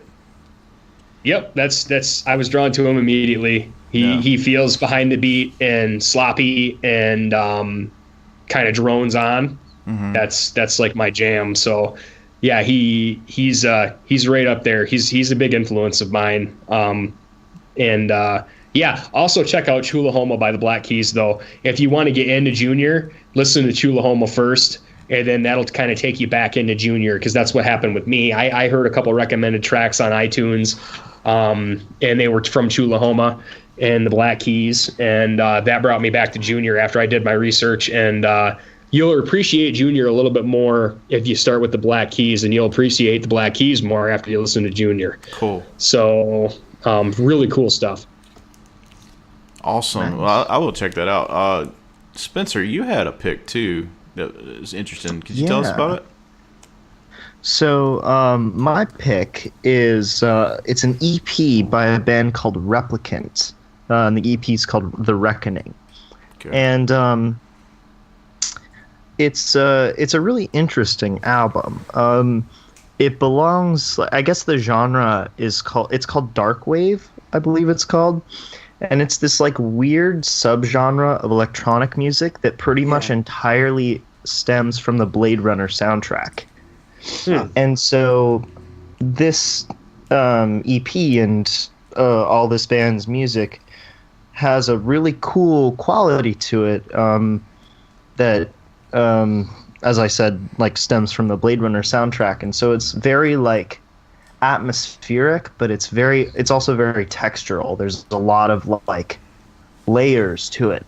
Yep, that's I was drawn to him immediately. He feels behind the beat and sloppy and kind of drones on. Mm-hmm. That's like my jam. So yeah, he's right up there. He's a big influence of mine. Also check out Chulahoma by the Black Keys, though. If you want to get into Junior, listen to Chulahoma first, and then that'll kind of take you back into Junior, because that's what happened with me. I heard a couple recommended tracks on iTunes, and they were from Chulahoma and the Black Keys, and that brought me back to Junior after I did my research. And you'll appreciate Junior a little bit more if you start with the Black Keys, and you'll appreciate the Black Keys more after you listen to Junior. Cool. So really cool stuff. Awesome. Nice. Well, I will check that out. Spencer, you had a pick too that was interesting. Could you tell us about it? So my pick is it's an EP by a band called Replicant, and the EP is called The Reckoning. Okay. And it's a really interesting album. It belongs, I guess the genre is called dark wave, I believe it's called. And it's this like weird subgenre of electronic music that pretty much entirely stems from the Blade Runner soundtrack. And so this EP and all this band's music has a really cool quality to it that, as I said, like stems from the Blade Runner soundtrack. And so it's very like atmospheric, but it's also very textural. There's a lot of like layers to it.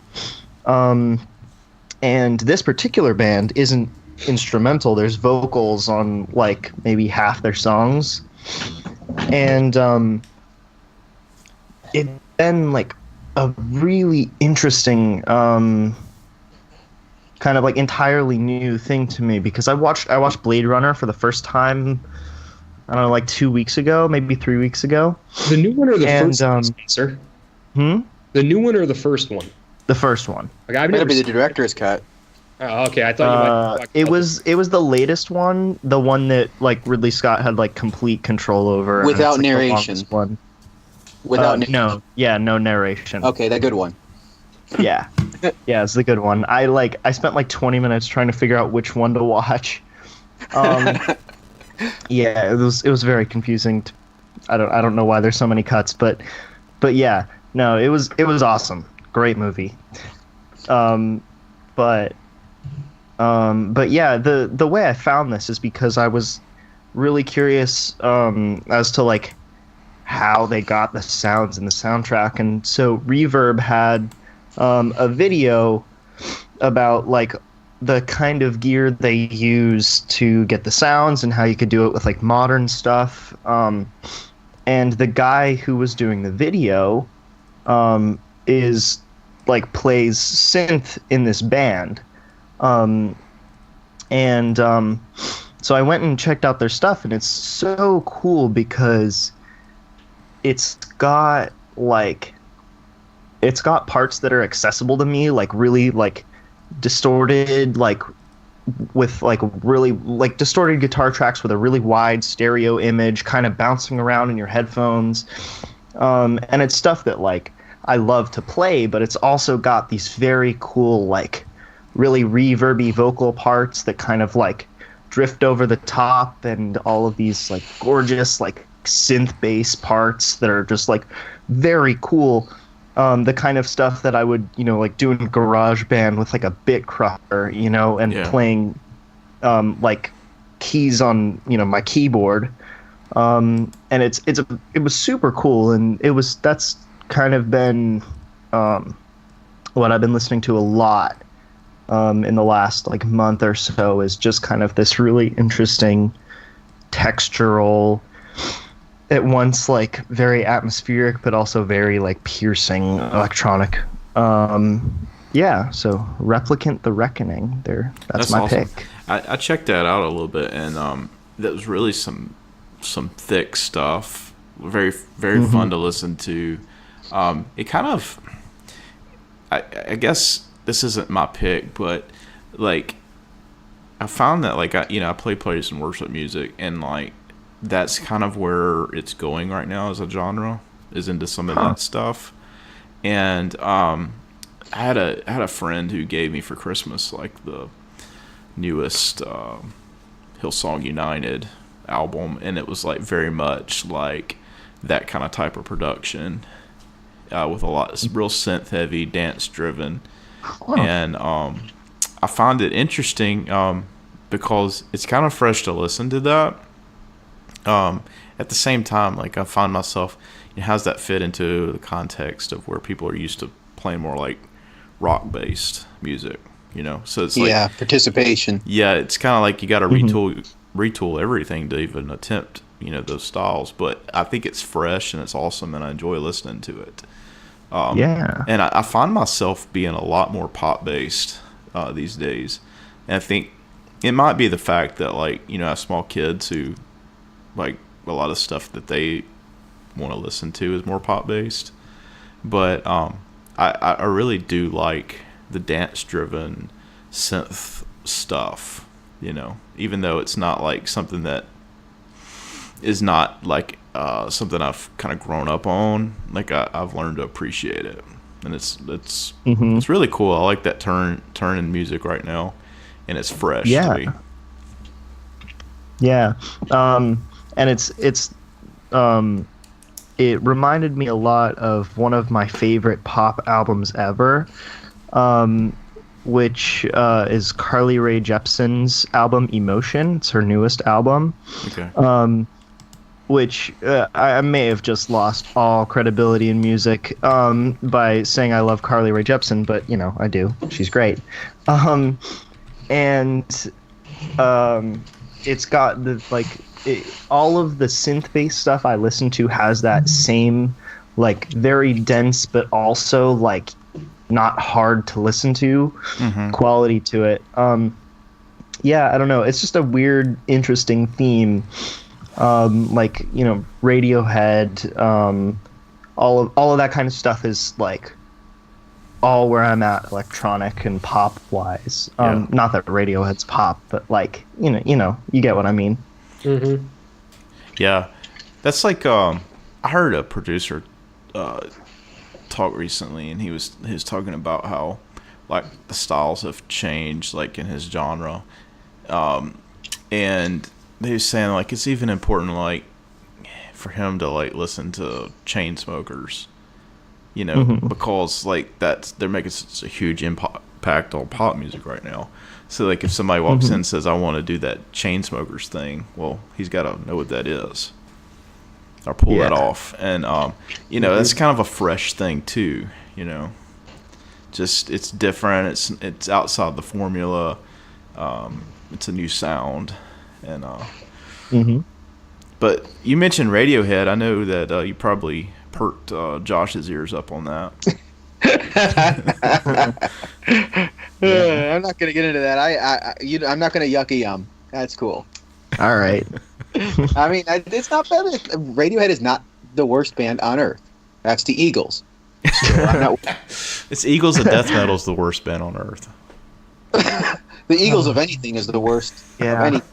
And this particular band isn't instrumental. There's vocals on like maybe half their songs. And it's been like a really interesting kind of like entirely new thing to me, because I watched Blade Runner for the first time, I don't know, like 2 weeks ago, maybe 3 weeks ago. The new one or the first one, Spencer? The new one or the first one? The first one. Like, I've never be the director's cut. Oh, okay. I thought you might. It was the latest one, the one that like Ridley Scott had like complete control over. Without like narration. One. Without no narration. Okay, that good one. Yeah, yeah, it's the good one. I spent like 20 minutes trying to figure out which one to watch. Yeah, it was very confusing. I don't know why there's so many cuts, but yeah, no, it was awesome. Great movie. But yeah, the way I found this is because I was really curious as to like how they got the sounds in the soundtrack, and so Reverb had a video about like the kind of gear they use to get the sounds and how you could do it with like modern stuff. And the guy who was doing the video is like plays synth in this band. So I went and checked out their stuff, and it's so cool because it's got parts that are accessible to me, like really like distorted, like with like really like distorted guitar tracks with a really wide stereo image kind of bouncing around in your headphones. And it's stuff that like I love to play, but it's also got these very cool like really reverby vocal parts that kind of like drift over the top and all of these like gorgeous like synth bass parts that are just like very cool. The kind of stuff that I would, like do in GarageBand with like a bit crusher, and playing like keys on, my keyboard. And it was super cool, and that's kind of been what I've been listening to a lot in the last like month or so, is just kind of this really interesting textural, at once like very atmospheric but also very like piercing electronic. So Replicant the Reckoning, that's my awesome pick. I checked that out a little bit, and that was really some thick stuff, very very fun to listen to. It kind of, I guess this isn't my pick, but like I found that like I play praise and worship music, and like that's kind of where it's going right now as a genre, is into some of that stuff. And I had a friend who gave me for Christmas like the newest Hillsong United album, and it was like very much like that kind of type of production, with a lot real synth heavy, dance driven. And I found it interesting because it's kind of fresh to listen to that. At the same time, like I find myself, how's that fit into the context of where people are used to playing more like rock based music, so it's like participation. Yeah, it's kind of like you got to retool everything to even attempt those styles, but I think it's fresh and it's awesome, and I enjoy listening to it. And I find myself being a lot more pop based these days, and I think it might be the fact that like I have small kids who like a lot of stuff that they want to listen to is more pop based, but I really do like the dance driven synth stuff, even though it's not like something that is not like something I've kind of grown up on. Like I've learned to appreciate it, and it's really cool. I like that turn in music right now, and it's fresh to me. And it reminded me a lot of one of my favorite pop albums ever, which is Carly Rae Jepsen's album Emotion. It's her newest album. Okay. Which I may have just lost all credibility in music by saying I love Carly Rae Jepsen, but I do. She's great. It's got all of the synth-based stuff I listen to has that same like very dense but also like not hard to listen to quality to it. I don't know. It's just a weird, interesting theme. Radiohead, all of that kind of stuff is like all where I'm at, electronic and pop wise. Not that Radiohead's pop, but like you get what I mean. Mm-hmm. Yeah, that's like I heard a producer talk recently, and he was talking about how like the styles have changed like in his genre, and he was saying like it's even important like for him to like listen to Chainsmokers, because like they're making such a huge impact on pop music right now. So like if somebody walks in and says I want to do that Chainsmokers thing, well, he's got to know what that is or pull that off. And that's kind of a fresh thing too, just it's different, it's outside the formula, it's a new sound. And but you mentioned Radiohead. I know that you probably perked Josh's ears up on that. I'm not gonna get into that. I'm not gonna yuck a yum. That's cool. All right. I mean, it's not bad. Radiohead is not the worst band on earth. That's the Eagles. So it's Eagles and death metal's the worst band on earth. The Eagles of anything is the worst. Yeah. Of anything.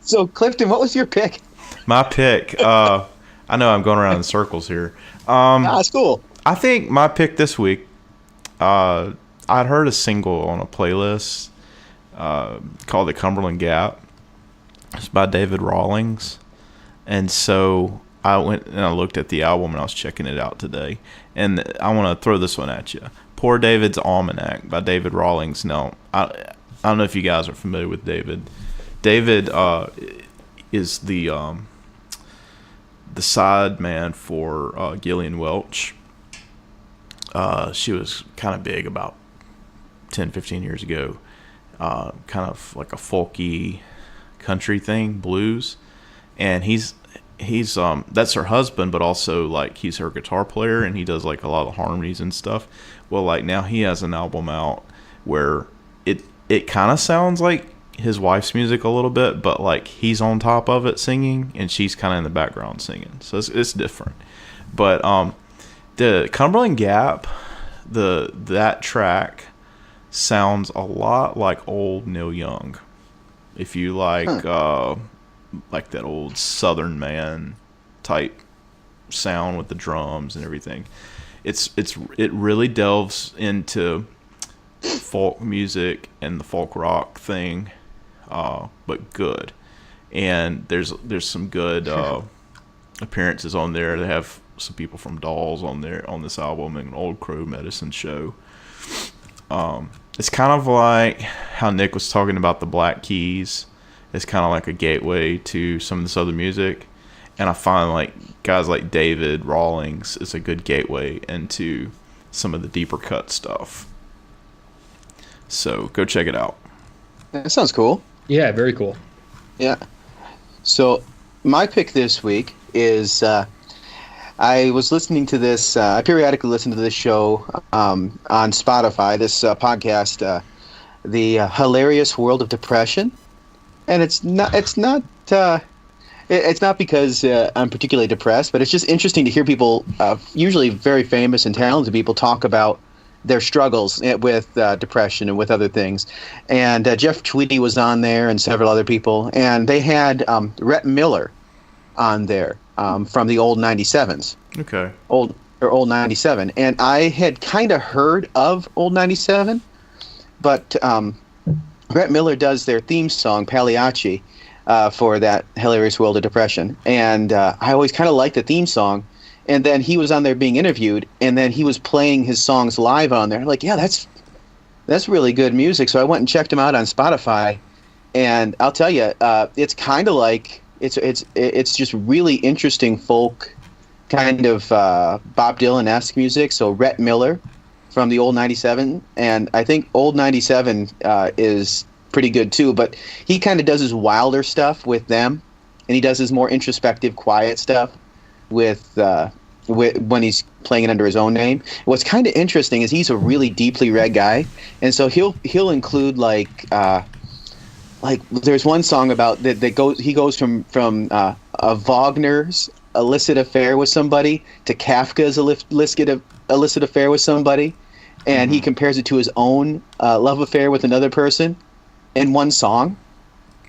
So Clifton, what was your pick? My pick. I know I'm going around in circles here. That's cool. I think my pick this week. I'd heard a single on a playlist called The Cumberland Gap. It's by David Rawlings. And so I went and I looked at the album and I was checking it out today. And I want to throw this one at you. Poor David's Almanac by David Rawlings. Now, I don't know if you guys are familiar with David. David is the side man for Gillian Welch. She was kind of big about 10, 15 years ago. Kind of like a folky country thing, blues. And he's that's her husband, but also like he's her guitar player and he does like a lot of harmonies and stuff. Well, like now he has an album out where it kind of sounds like his wife's music a little bit, but like he's on top of it singing and she's kind of in the background singing. So it's different. But the Cumberland Gap, that track sounds a lot like old Neil Young. If you like that old Southern man type sound with the drums and everything, it really delves into folk music and the folk rock thing, but good. And there's some good appearances on there. They have some people from Dolls on there on this album and an Old Crow Medicine Show. It's kind of like how Nick was talking about the Black Keys. It's kind of like a gateway to some of this other music. And I find like guys like David Rawlings is a good gateway into some of the deeper cut stuff. So go check it out. That sounds cool. Yeah, very cool. Yeah. So my pick this week is I was listening to this. I periodically listen to this show on Spotify. This podcast, the Hilarious World of Depression, and it's not because I'm particularly depressed, but it's just interesting to hear people, usually very famous and talented people, talk about their struggles with depression and with other things. And Jeff Tweedy was on there and several other people, and they had Rhett Miller on there from the old 97s. Okay. Old 97. And I had kind of heard of old 97, but Rhett Miller does their theme song, Pagliacci, for that Hilarious World of Depression. And I always kind of liked the theme song. And then he was on there being interviewed, and then he was playing his songs live on there. I'm like, yeah, that's really good music. So I went and checked him out on Spotify, and I'll tell you, it's kind of like it's just really interesting folk, kind of Bob Dylan-esque music. So Rhett Miller from the old 97, and I think old 97 is pretty good too. But he kind of does his wilder stuff with them, and he does his more introspective, quiet stuff with when he's playing it under his own name. What's kind of interesting is he's a really deeply read guy, and so he'll include like there's one song about that he goes from a Wagner's illicit affair with somebody to Kafka's illicit affair with somebody, and he compares it to his own love affair with another person in one song.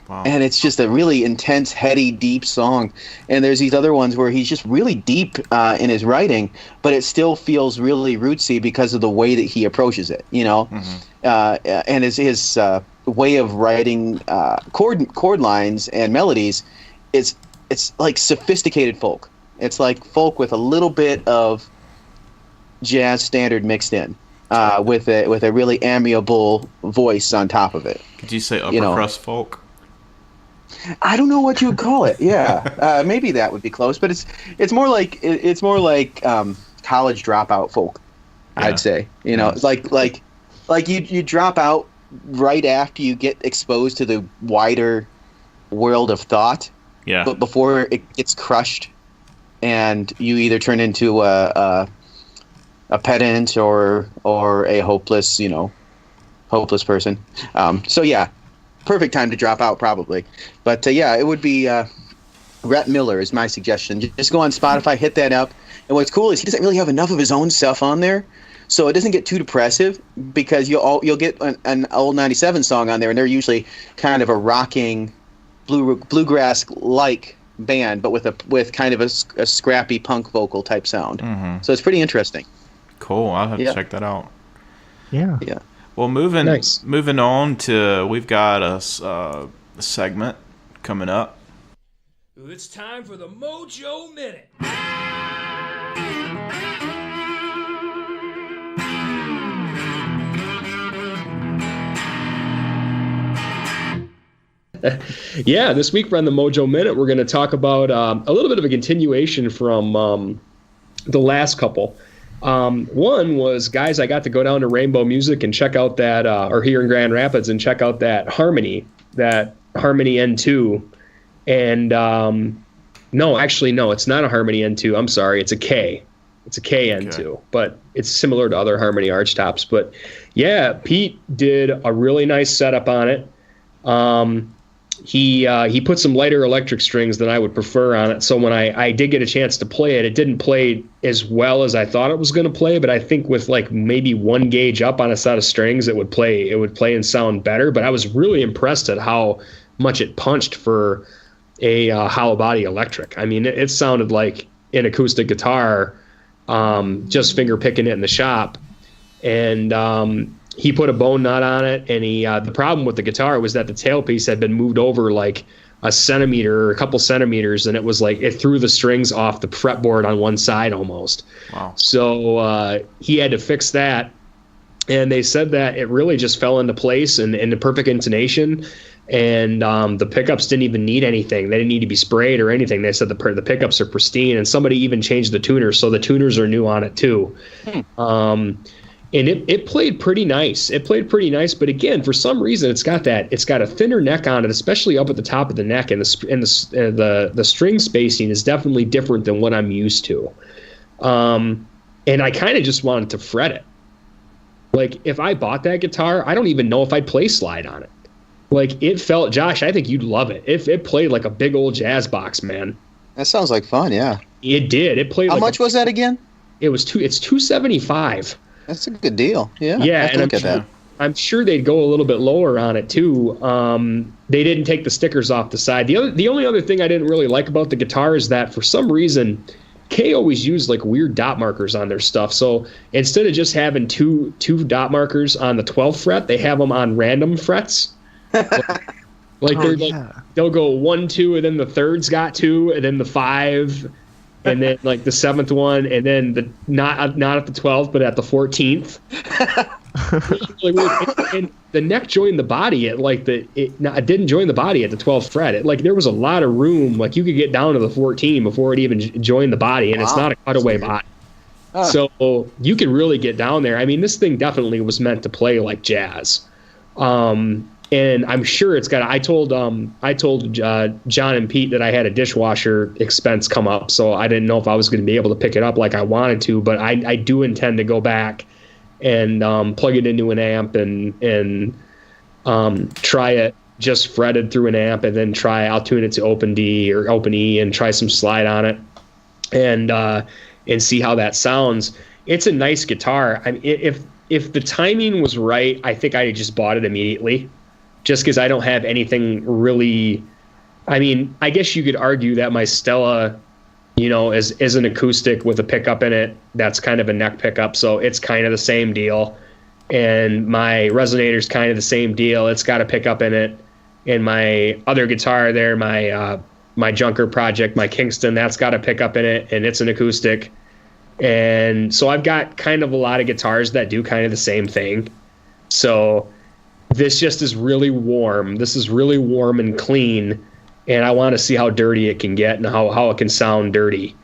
Wow. And it's just a really intense, heady, deep song. And there's these other ones where he's just really deep in his writing, but it still feels really rootsy because of the way that he approaches it, you know? And his way of writing chord lines and melodies, it's like sophisticated folk. It's like folk with a little bit of jazz standard mixed in, with a really amiable voice on top of it. Could you say upper crust folk? I don't know what you would call it. Yeah, maybe that would be close, but it's more like college dropout folk. Yeah. I'd say, it's like you drop out right after you get exposed to the wider world of thought. Yeah. But before it gets crushed, and you either turn into a pedant or a hopeless person. So yeah. Perfect time to drop out, probably. But yeah, it would be Rhett Miller is my suggestion. Just go on Spotify, hit that up. And what's cool is he doesn't really have enough of his own stuff on there, so it doesn't get too depressive, because you'll get an old 97 song on there, and they're usually kind of a rocking bluegrass-like band, but with kind of a scrappy punk vocal type sound. So it's pretty interesting. Cool. I'll have to check that out. Yeah. Yeah. Well, moving Nice. moving on to, we've got a segment coming up. It's time for the Mojo Minute. Yeah, this week on the Mojo Minute, we're going to talk about a little bit of a continuation from the last couple. One was, guys, I got to go down to Rainbow Music and check out that, or here in Grand Rapids, and check out that Harmony N2. And no, it's not a Harmony N2. I'm sorry, it's a K. It's a KN2, okay. But it's similar to other Harmony archtops. But yeah, Pete did a really nice setup on it. He put some lighter electric strings than I would prefer on it. So when I did get a chance to play it, it didn't play as well as I thought it was going to play. But I think with like maybe 1 gauge up on a set of strings, it would play and sound better. But I was really impressed at how much it punched for a hollow body electric. I mean, it sounded like an acoustic guitar, just finger picking it in the shop. And he put a bone nut on it, and the problem with the guitar was that the tailpiece had been moved over like a centimeter or a couple centimeters, and it was like it threw the strings off the fretboard on one side almost. Wow. So he had to fix that, and they said that it really just fell into place and in the perfect intonation, and the pickups didn't even need anything. They didn't need to be sprayed or anything. They said the pickups are pristine, and somebody even changed the tuners, so the tuners are new on it too. And it played pretty nice. But again, for some reason, it's got a thinner neck on it, especially up at the top of the neck, and the string spacing is definitely different than what I'm used to. And I kind of just wanted to fret it. Like, if I bought that guitar, I don't even know if I'd play slide on it. Like, it felt, Josh, I think you'd love it. It played like a big old jazz box, man. That sounds like fun, yeah. It did. It played. How much was that again? It's $275. That's a good deal. Yeah. Yeah, and I'm sure they'd go a little bit lower on it too. They didn't take the stickers off the side. The only other thing I didn't really like about the guitar is that for some reason, K always used like weird dot markers on their stuff. So instead of just having two dot markers on the 12th fret, they have them on random frets. They'll go 1, 2, and then the third's got 2, and then the 5. And then like the 7th one, and then the not at the 12th, but at the 14th. And the neck joined the body at like it didn't join the body at the 12th fret. There was a lot of room. Like you could get down to the 14 before it even joined the body, and It's not a cutaway body. So you can really get down there. I mean, this thing definitely was meant to play like jazz. And I'm sure it's got. I told John and Pete that I had a dishwasher expense come up, so I didn't know if I was going to be able to pick it up like I wanted to. But I do intend to go back and plug it into an amp and try it just fretted through an amp, and then I'll tune it to open D or open E and try some slide on it, and see how that sounds. It's a nice guitar. I mean, if the timing was right, I think I just bought it immediately. Just because I don't have anything really, I mean, I guess you could argue that my Stella, is an acoustic with a pickup in it. That's kind of a neck pickup, so it's kind of the same deal. And my Resonator's kind of the same deal. It's got a pickup in it. And my other guitar there, my Junker project, my Kingston, that's got a pickup in it, and it's an acoustic. And so I've got kind of a lot of guitars that do kind of the same thing. So this just is really warm. This is really warm and clean, and I want to see how dirty it can get and how it can sound dirty.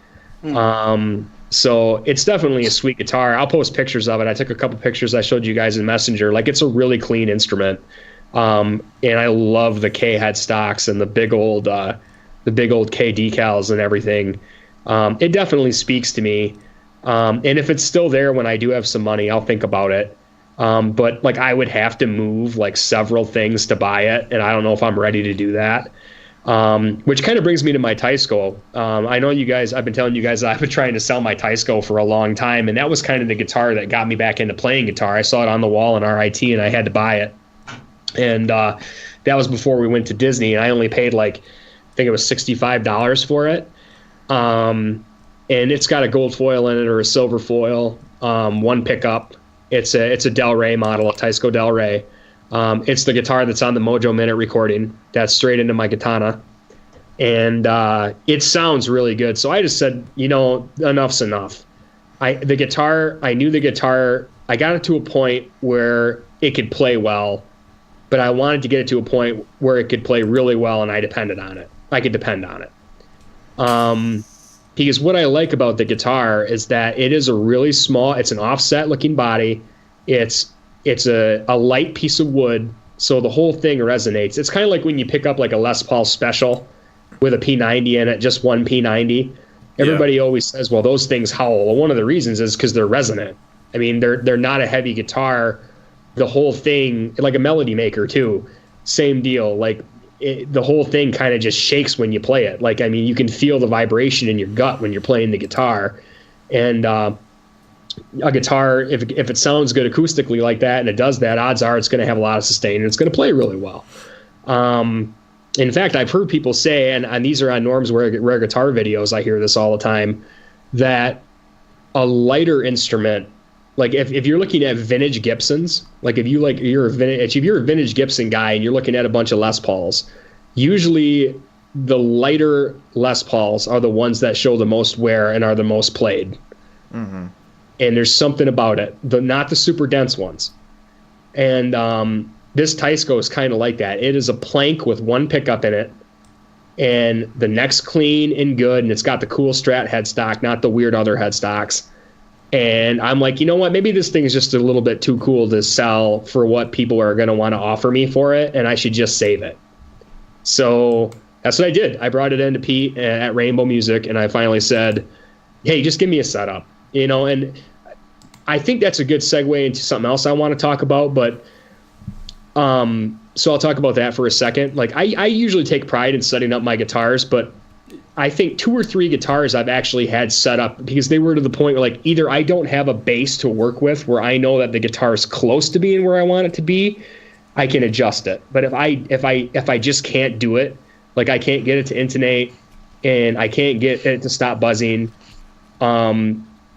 So it's definitely a sweet guitar. I'll post pictures of it. I took a couple pictures I showed you guys in Messenger. Like, it's a really clean instrument. And I love the K headstocks and the big old K decals and everything. It definitely speaks to me. And if it's still there when I do have some money, I'll think about it. But like, I would have to move like several things to buy it, and I don't know if I'm ready to do that. Which kind of brings me to my Teisco. I know you guys, I've been telling you guys that I've been trying to sell my Teisco for a long time, and that was kind of the guitar that got me back into playing guitar. I saw it on the wall in RIT, and I had to buy it. And that was before we went to Disney, and I only paid I think it was $65 for it. And it's got a gold foil in it or a silver foil, one pickup. It's a Del Rey model, a Teisco Del Rey. It's the guitar that's on the Mojo Minute recording. That's straight into my katana. And it sounds really good. So I just said, enough's enough. I knew the guitar. I got it to a point where it could play well, but I wanted to get it to a point where it could play really well, and I depended on it. I could depend on it. Because what I like about the guitar is that it is a really small, it's an offset looking body. It's a light piece of wood, so the whole thing resonates. It's kind of like when you pick up like a Les Paul Special with a P90 in it, just one P90. Everybody always says, well, those things howl. Well, one of the reasons is because they're resonant. I mean, they're not a heavy guitar. The whole thing, like a Melody Maker too, same deal. Like the whole thing kind of just shakes when you play it. Like, I mean, you can feel the vibration in your gut when you're playing the guitar. And a guitar, if it sounds good acoustically like that and it does that, odds are it's going to have a lot of sustain and it's going to play really well. In fact, I've heard people say, and these are on Norm's rare guitar videos, I hear this all the time, that a lighter instrument, like if you're looking at vintage Gibsons, like if you're a vintage Gibson guy and you're looking at a bunch of Les Pauls, usually the lighter Les Pauls are the ones that show the most wear and are the most played. Mm-hmm. And there's something about it, not the super dense ones. And this Teisco is kind of like that. It is a plank with one pickup in it, and the neck's clean and good, and it's got the cool Strat headstock, not the weird other headstocks. And I'm like, you know what? Maybe this thing is just a little bit too cool to sell for what people are going to want to offer me for it, and I should just save it. So that's what I did. I brought it into Pete at Rainbow Music, and I finally said, hey, just give me a setup. And I think that's a good segue into something else I want to talk about, but so I'll talk about that for a second. Like I usually take pride in setting up my guitars, but I think 2 or 3 guitars I've actually had set up because they were to the point where like either I don't have a bass to work with where I know that the guitar is close to being where I want it to be, I can adjust it. But if I just can't do it, like I can't get it to intonate and I can't get it to stop buzzing,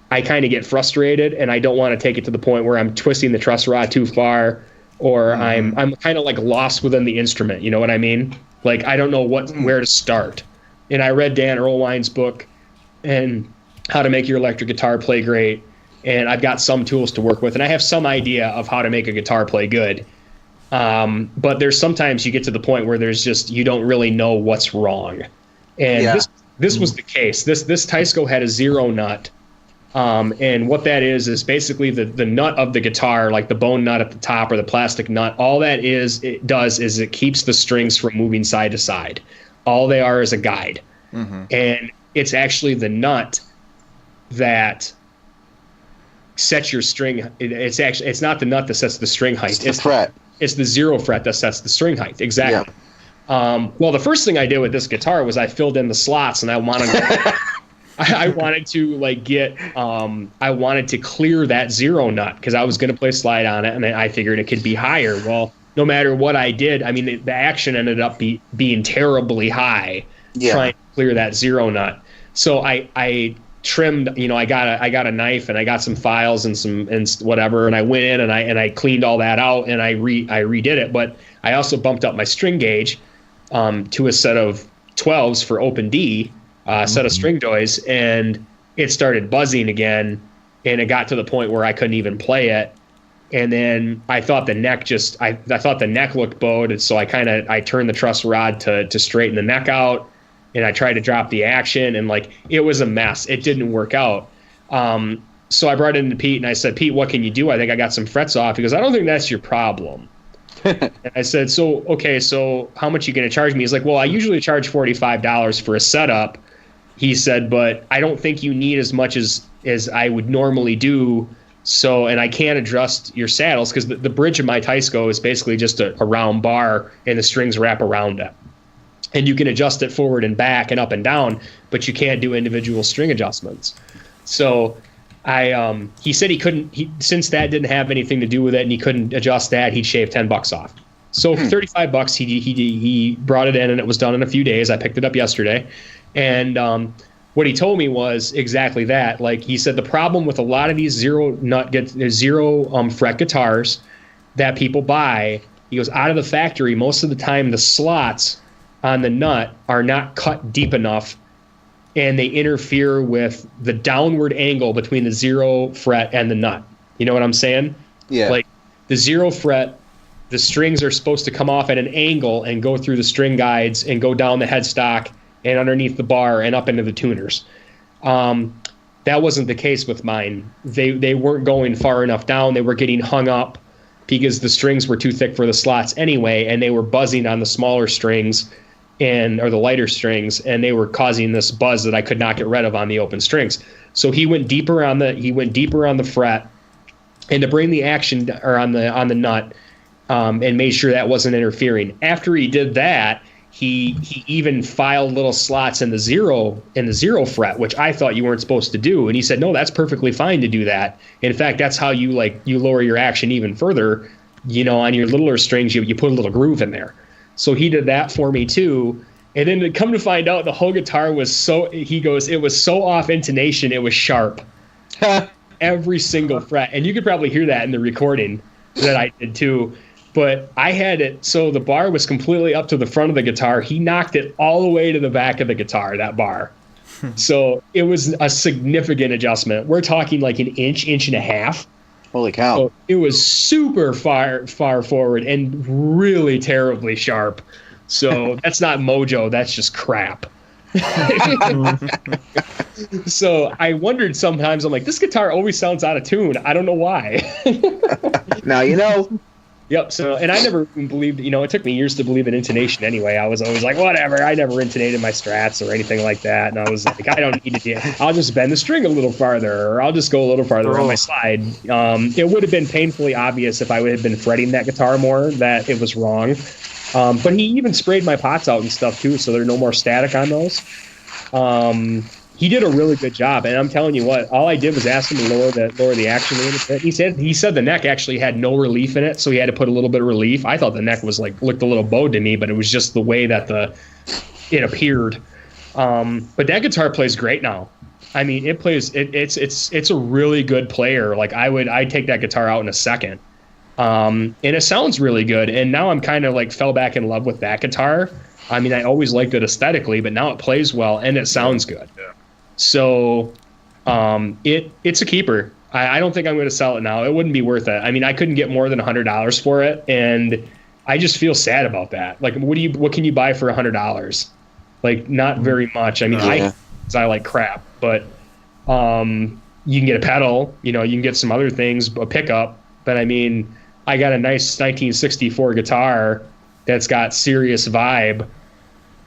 I kind of get frustrated and I don't want to take it to the point where I'm twisting the truss rod too far or I'm kind of like lost within the instrument. You know what I mean? Like I don't know where to start. And I read Dan Erlewine's book and How to Make Your Electric Guitar Play Great. And I've got some tools to work with and I have some idea of how to make a guitar play good. But there's sometimes you get to the point where there's just, you don't really know what's wrong. And this was the case. This Teisco had a 0 nut. And what that is basically the nut of the guitar, like the bone nut at the top or the plastic nut. All that it does is it keeps the strings from moving side to side. All they are is a guide. Mm-hmm. And it's actually the nut that sets your string. It's not the nut that sets the string height. It's the fret. It's the 0 fret that sets the string height. Exactly. Yeah. Well, the first thing I did with this guitar was I filled in the slots and I wanted to clear that 0 nut because I was going to play slide on it and I figured it could be higher. Well, no matter what I did, I mean, the action ended up being terribly high trying to clear that 0 nut. So I trimmed, I got a knife and I got some files and whatever, and I went in and I cleaned all that out and I redid it. But I also bumped up my string gauge to a set of 12s for open D. Set of string joys, and it started buzzing again, and it got to the point where I couldn't even play it. And then I thought the neck I thought the neck looked bowed, and so I turned the truss rod to straighten the neck out, and I tried to drop the action, and like it was a mess. It didn't work out. So I brought it into Pete, and I said, Pete, what can you do? I think I got some frets off. He goes, I don't think that's your problem. And I said, so how much are you going to charge me? He's like, well, I usually charge $45 for a setup. He said, but I don't think you need as much as I would normally do. So, and I can't adjust your saddles because the bridge of my Teisco is basically just a round bar and the strings wrap around it. And you can adjust it forward and back and up and down, but you can't do individual string adjustments. So he said he couldn't, since that didn't have anything to do with it and he couldn't adjust that, he'd shave $10 off. So for $35, he brought it in and it was done in a few days. I picked it up yesterday. And what he told me was exactly that. Like he said, the problem with a lot of these zero fret guitars that people buy, he goes, out of the factory, most of the time the slots on the nut are not cut deep enough, and they interfere with the downward angle between the 0 fret and the nut. You know what I'm saying? Yeah. Like the 0 fret, the strings are supposed to come off at an angle and go through the string guides and go down the headstock and underneath the bar and up into the tuners. That wasn't the case with mine. They weren't going far enough down. They were getting hung up because the strings were too thick for the slots anyway, and they were buzzing on the smaller strings or the lighter strings, and they were causing this buzz that I could not get rid of on the open strings. So he went deeper on the fret, and to bring the action or on the nut, and made sure that wasn't interfering. After he did that, he even filed little slots in the zero fret, which I thought you weren't supposed to do. And he said, no, that's perfectly fine to do that. In fact, that's how you lower your action even further. On your littler strings, you put a little groove in there. So he did that for me too. And then to come to find out, the whole guitar was it was so off intonation, it was sharp. Every single fret. And you could probably hear that in the recording that I did too. But I had it so the bar was completely up to the front of the guitar. He knocked it all the way to the back of the guitar, that bar. So it was a significant adjustment. We're talking like an inch and a half. Holy cow. So it was super far forward and really terribly sharp. So that's not Mojo, that's just crap. So I wondered sometimes, I'm like, this guitar always sounds out of tune. I don't know why. Now you know. Yep. So, and I never even believed, it took me years to believe in intonation anyway. I was always like, whatever. I never intonated my strats or anything like that. And I was like, I don't need to do it. I'll just bend the string a little farther, or I'll just go a little farther on my slide. It would have been painfully obvious if I would have been fretting that guitar more that it was wrong. But he even sprayed my pots out and stuff too, so there's no more static on those. He did a really good job, and I'm telling you what, all I did was ask him to lower the action a little bit. He said the neck actually had no relief in it, so he had to put a little bit of relief. I thought the neck was looked a little bowed to me, but it was just the way that it appeared. But that guitar plays great now. I mean, it plays. It's a really good player. Like I'd take that guitar out in a second. And it sounds really good. And now I'm kind of fell back in love with that guitar. I mean, I always liked it aesthetically, but now it plays well and it sounds good. Yeah. So it's a keeper. I don't think I'm going to sell it now. It wouldn't be worth it. I mean, I couldn't get more than $100 for it, and I just feel sad about that. What can you buy for $100? Not very much. I mean, I like crap, but you can get a pedal. You can get some other things, a pickup. But I mean, I got a nice 1964 guitar that's got serious vibe.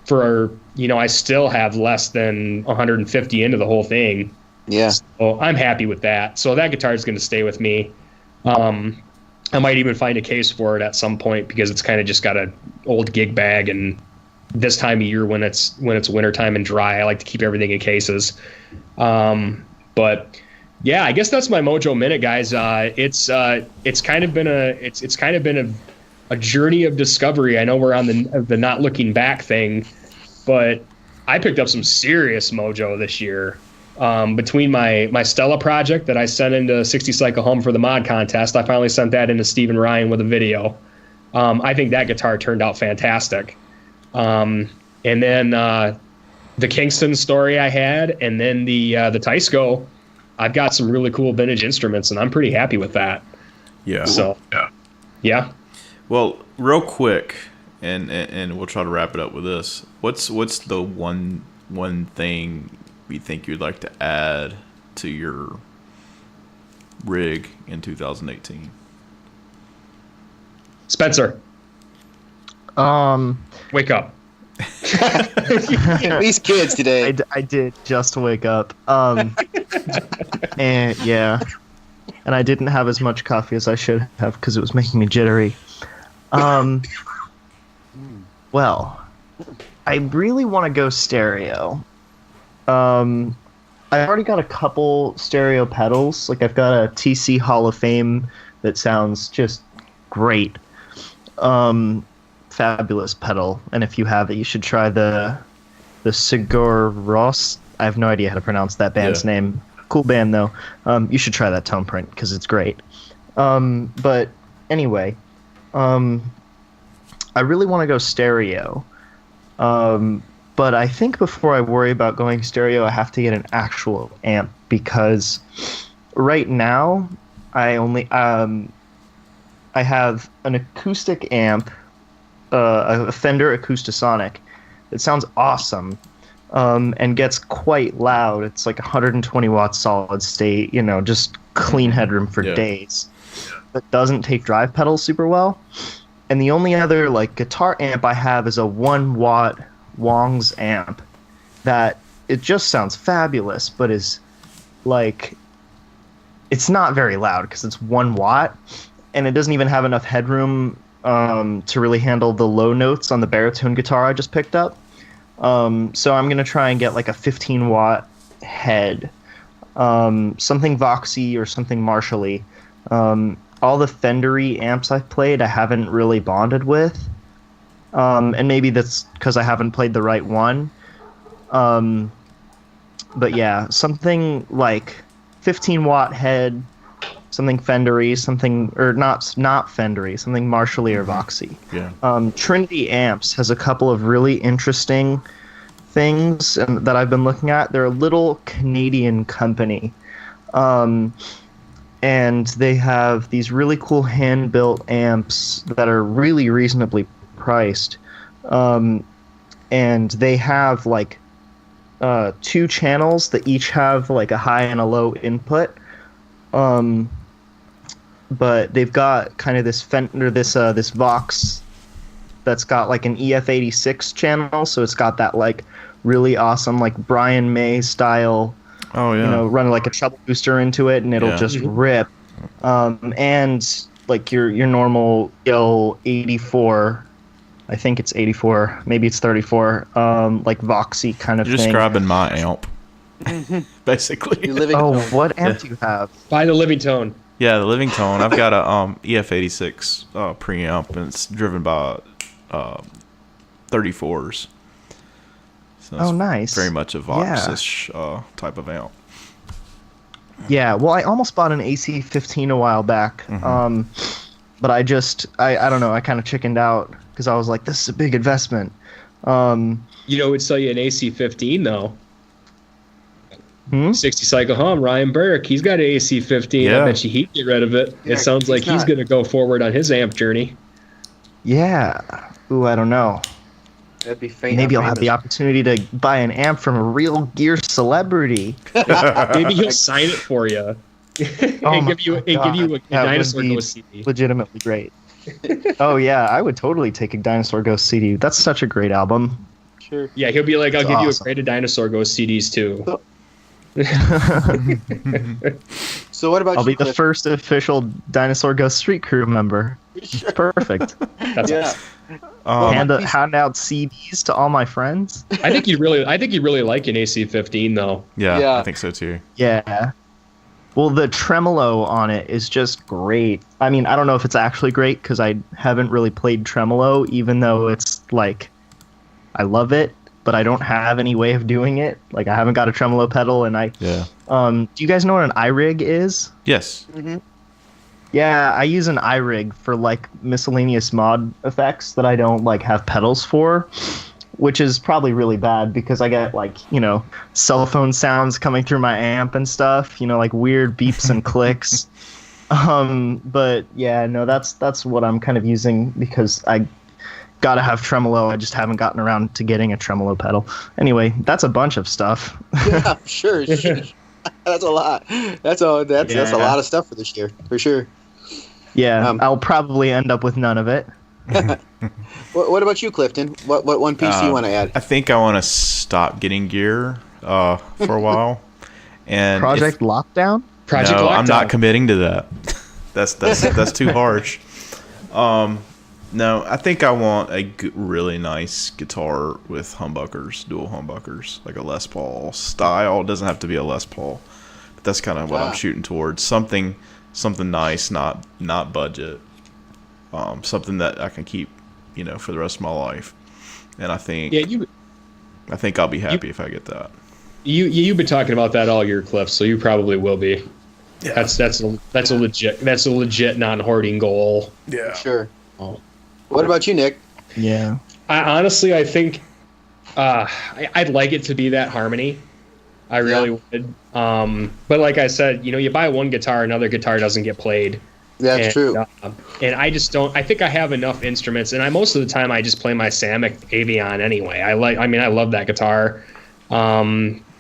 For I still have less than 150 into the whole thing. Yeah. So I'm happy with that. So that guitar is going to stay with me. I might even find a case for it at some point because it's kind of just got an old gig bag, and this time of year when it's wintertime and dry, I like to keep everything in cases. But yeah, I guess that's my Mojo Minute, guys. It's kind of been a journey of discovery. I know we're on the not looking back thing, but I picked up some serious mojo this year. Between my Stella project that I sent into 60 Cycle Home for the mod contest, I finally sent that into Stephen Ryan with a video. I think that guitar turned out fantastic. And then the Kingston story I had, and then the Teisco. I've got some really cool vintage instruments, and I'm pretty happy with that. Yeah. So, yeah. Well, real quick, and we'll try to wrap it up with this. What's the one thing you think you'd like to add to your rig in 2018? Spencer. Wake up. These kids today. I did just wake up. And yeah. And I didn't have as much coffee as I should have because it was making me jittery. Well, I really want to go stereo. I've already got a couple stereo pedals. I've got a TC Hall of Fame that sounds just great. Fabulous pedal. And if you have it, you should try the Sigur Rós I have no idea how to pronounce that band's name. Cool band though. You should try that Tone Print because it's great. But anyway, I really want to go stereo. But I think before I worry about going stereo, I have to get an actual amp because right now I only I have an acoustic amp, a Fender Acoustasonic. It sounds awesome. And gets quite loud. It's like 120 watts solid state, just clean headroom for days. But doesn't take drive pedals super well. And the only other like guitar amp I have is a 1 watt Wong's amp that it just sounds fabulous, but is like, it's not very loud because it's 1 watt and it doesn't even have enough headroom to really handle the low notes on the baritone guitar I just picked up. So I'm going to try and get like a 15 watt head, something Voxy or something Marshall-y. All the Fender-y amps I've played I haven't really bonded with. And maybe that's because I haven't played the right one. But yeah, something like 15 watt head, something Fender-y, something, or not Fender-y, something Marshall-y or Voxy. Yeah. Trinity Amps has a couple of really interesting things that I've been looking at. They're a little Canadian company. And they have these really cool hand-built amps that are really reasonably priced. And they have like 2 channels that each have like a high and a low input. But they've got kind of this Fender, this Vox that's got like an EF86 channel, so it's got that like really awesome like Brian May style. Oh yeah. Run like a treble booster into it and it'll just rip. And like your normal 84, I think it's 84, maybe it's 34, like Voxy kind of You're thing. describing my amp, basically. What amp do you have? Buy the Living Tone. Yeah, the Living Tone. I've got a EF86 preamp, and it's driven by 34s. So it's nice. Very much a Vox-ish type of amp. Yeah, well, I almost bought an AC-15 a while back, but I don't know, I kind of chickened out because I was like, this is a big investment. Would sell you an AC-15 though. 60 cycle hum, Ryan Burke, he's got an AC-15. Yeah. I bet you he'd get rid of it. Yeah, it sounds like he's going to go forward on his amp journey. Yeah. Ooh, I don't know. That'd be Maybe I'll have the opportunity to buy an amp from a real gear celebrity. Maybe he'll sign it for you. and give you a Dinosaur Ghost CD. Legitimately great. Oh yeah, I would totally take a Dinosaur Ghost CD. That's such a great album. Sure. Yeah, he'll be like, I'll give you a awesome. crate of Dinosaur Ghost CDs too. So what about I'll you, be the Cliff? first official Dinosaur Ghost Street Crew member. Perfect. That's awesome. Hand out CDs to all my friends. I think you'd really like an AC-15 though. Yeah, I think so too. Yeah. Well, the tremolo on it is just great. I mean, I don't know if it's actually great because I haven't really played tremolo, even though it's like, I love it, but I don't have any way of doing it. Like, I haven't got a tremolo pedal, and Yeah. Do you guys know what an iRig is? Yes. Mm-hmm. Yeah, I use an iRig for like miscellaneous mod effects that I don't like have pedals for, which is probably really bad because I get like, cell phone sounds coming through my amp and stuff, like weird beeps and clicks. But yeah, no, that's what I'm kind of using because I gotta have tremolo. I just haven't gotten around to getting a tremolo pedal. Anyway, that's a bunch of stuff. Yeah, sure. That's a lot. That's a lot of stuff for this year, for sure. Yeah, I'll probably end up with none of it. What about you, Clifton? What one piece do you want to add? I think I want to stop getting gear for a while. And Project Lockdown? Project Lockdown. I'm not committing to that. That's too harsh. No, I think I want a really nice guitar with humbuckers, dual humbuckers, like a Les Paul style. It doesn't have to be a Les Paul, but that's kind of what I'm shooting towards. Something nice, not budget. Something that I can keep, for the rest of my life. And I think I'll be happy if I get that. You've been talking about that all year, Cliff. So you probably will be. Yeah. That's a legit non-hoarding goal. Yeah. Sure. What about you, Nick? Yeah. I think I'd like it to be that harmony. I really would. But like I said, you buy one guitar, another guitar doesn't get played. That's true. And I just don't. I think I have enough instruments, and most of the time I just play my Samick Avion anyway. I love that guitar.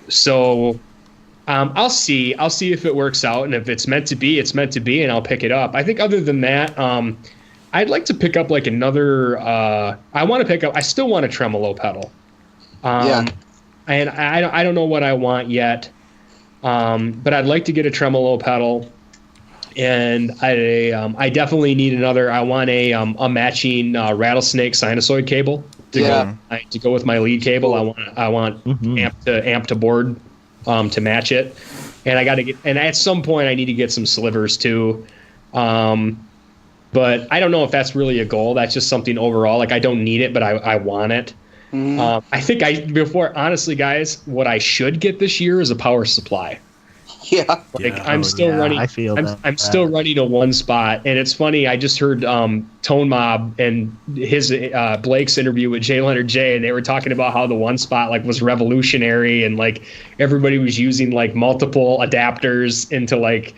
So I'll see if it works out, and if it's meant to be, it's meant to be, and I'll pick it up. I think other than that, I'd like to pick up like another. I still want a tremolo pedal. And I don't know what I want yet, but I'd like to get a tremolo pedal. And I definitely need another. I want a matching rattlesnake sinusoid cable to go with my lead cable. I want amp to board to match it, and at some point I need to get some slivers too. But I don't know if that's really a goal. That's just something overall. Like I don't need it, but I want it. I think honestly, guys, what I should get this year is a power supply. Yeah. I'm still running. I feel I'm still running a one spot, and it's funny. I just heard Tone Mob and his Blake's interview with Jay Leonard J, and they were talking about how the one spot like was revolutionary, and like everybody was using like multiple adapters into like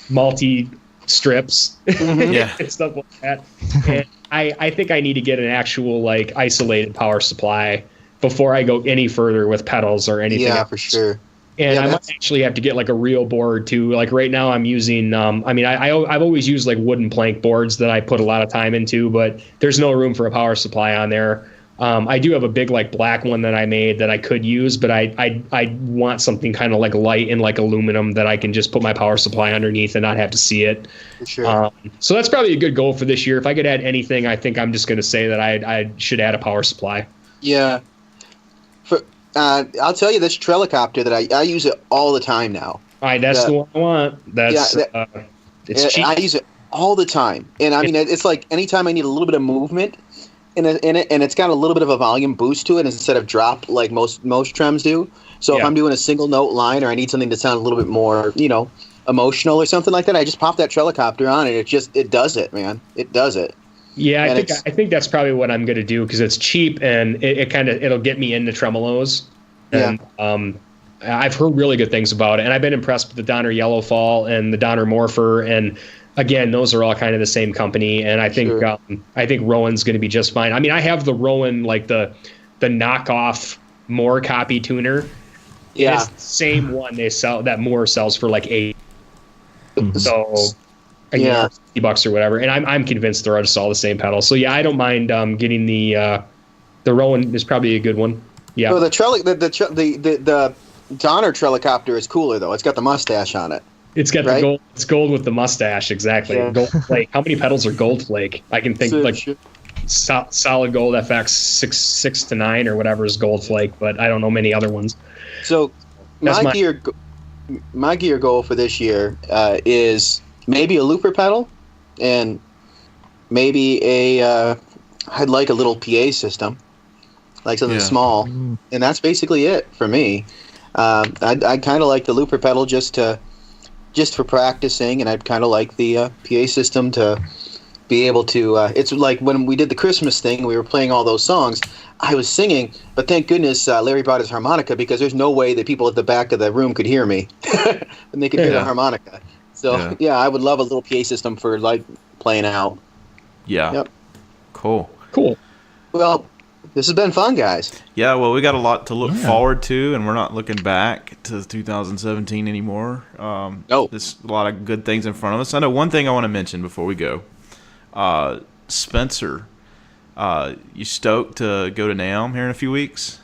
multi strips and stuff like that. And I think I need to get an actual like isolated power supply before I go any further with pedals or anything. Yeah, for sure. And I might actually have to get like a real board too. Like right now I'm using, I've always used like wooden plank boards that I put a lot of time into, but there's no room for a power supply on there. I do have a big like black one that I made that I could use, but I want something kind of like light and like aluminum that I can just put my power supply underneath and not have to see it. For sure. So that's probably a good goal for this year. If I could add anything, I think I'm just going to say that I should add a power supply. Yeah. I'll tell you this Trelicopter that I use it all the time now. All right, that's the one I want. It's cheap. I use it all the time, and I mean it's like anytime I need a little bit of movement in it, and it's got a little bit of a volume boost to it instead of drop like most trems do. So if I'm doing a single note line or I need something to sound a little bit more, emotional or something like that, I just pop that Trelicopter on, and it does it, man. It does it. Yeah, I think that's probably what I'm going to do because it's cheap and it'll get me into tremolos. And I've heard really good things about it, and I've been impressed with the Donner Yellowfall and the Donner Morpher, and again, those are all kind of the same company. And I think Rowan's going to be just fine. I mean, I have the Rowan like the knockoff Moore copy tuner. Yeah, it's the same one they sell that Moore sells for like $8. So. $50 or whatever, and I'm convinced they're just all the same pedal. So yeah, I don't mind getting the Rowan is probably a good one. Yeah. So the Donner Trelicopter is cooler though. It's got the mustache on it. It's got the gold. It's gold with the mustache, exactly. Yeah. Gold flake. How many pedals are gold flake? I can think solid gold FX 6 to 9 or whatever is gold flake, but I don't know many other ones. So my gear goal for this year is maybe a looper pedal, and maybe I'd like a little PA system, like something small, and that's basically it for me. I kind of like the looper pedal just for practicing, and I'd kind of like the PA system to be able to. It's like when we did the Christmas thing, we were playing all those songs. I was singing, but thank goodness Larry brought his harmonica because there's no way that people at the back of the room could hear me, and they could hear the harmonica. So, I would love a little PA system for, like, playing out. Yeah. Yep. Cool. Well, this has been fun, guys. Yeah, well, we got a lot to look forward to, and we're not looking back to 2017 anymore. No. There's a lot of good things in front of us. I know one thing I want to mention before we go. Spencer, you stoked to go to NAMM here in a few weeks?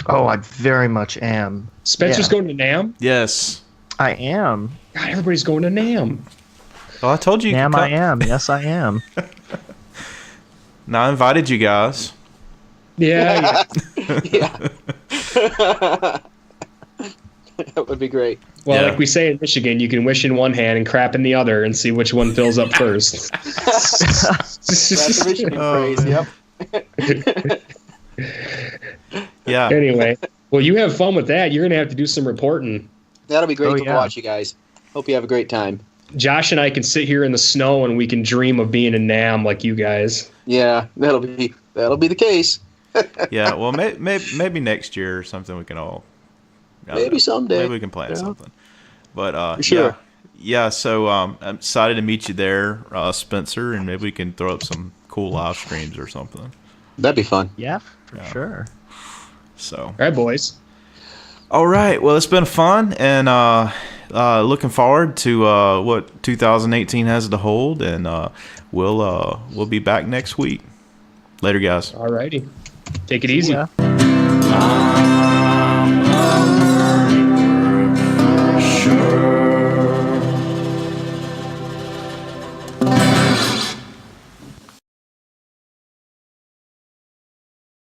Oh, I very much am. Spencer's going to NAMM? Yes. I am. God, everybody's going to NAMM. Well, I told you. NAMM, I am. Yes, I am. Now I invited you guys. Yeah. Yeah. That would be great. Well, like we say in Michigan, you can wish in one hand and crap in the other and see which one fills up first. That's a Michigan phrase, yep. Yeah. Anyway, Well, you have fun with that. You're going to have to do some reporting. That'll be great to yeah. watch, you guys. Hope you have a great time. Josh and I can sit here in the snow and we can dream of being in NAM like you guys. Yeah, that'll be the case. Yeah, well, maybe next year or something we can all. Maybe someday. Maybe we can plan something. But sure. Yeah. So I'm excited to meet you there, Spencer, and maybe we can throw up some cool live streams or something. That'd be fun. Yeah, for sure. So. All right, boys. All right. Well, it's been fun, and looking forward to what 2018 has to hold, and we'll be back next week. Later, guys. All righty. Take it easy. Yeah.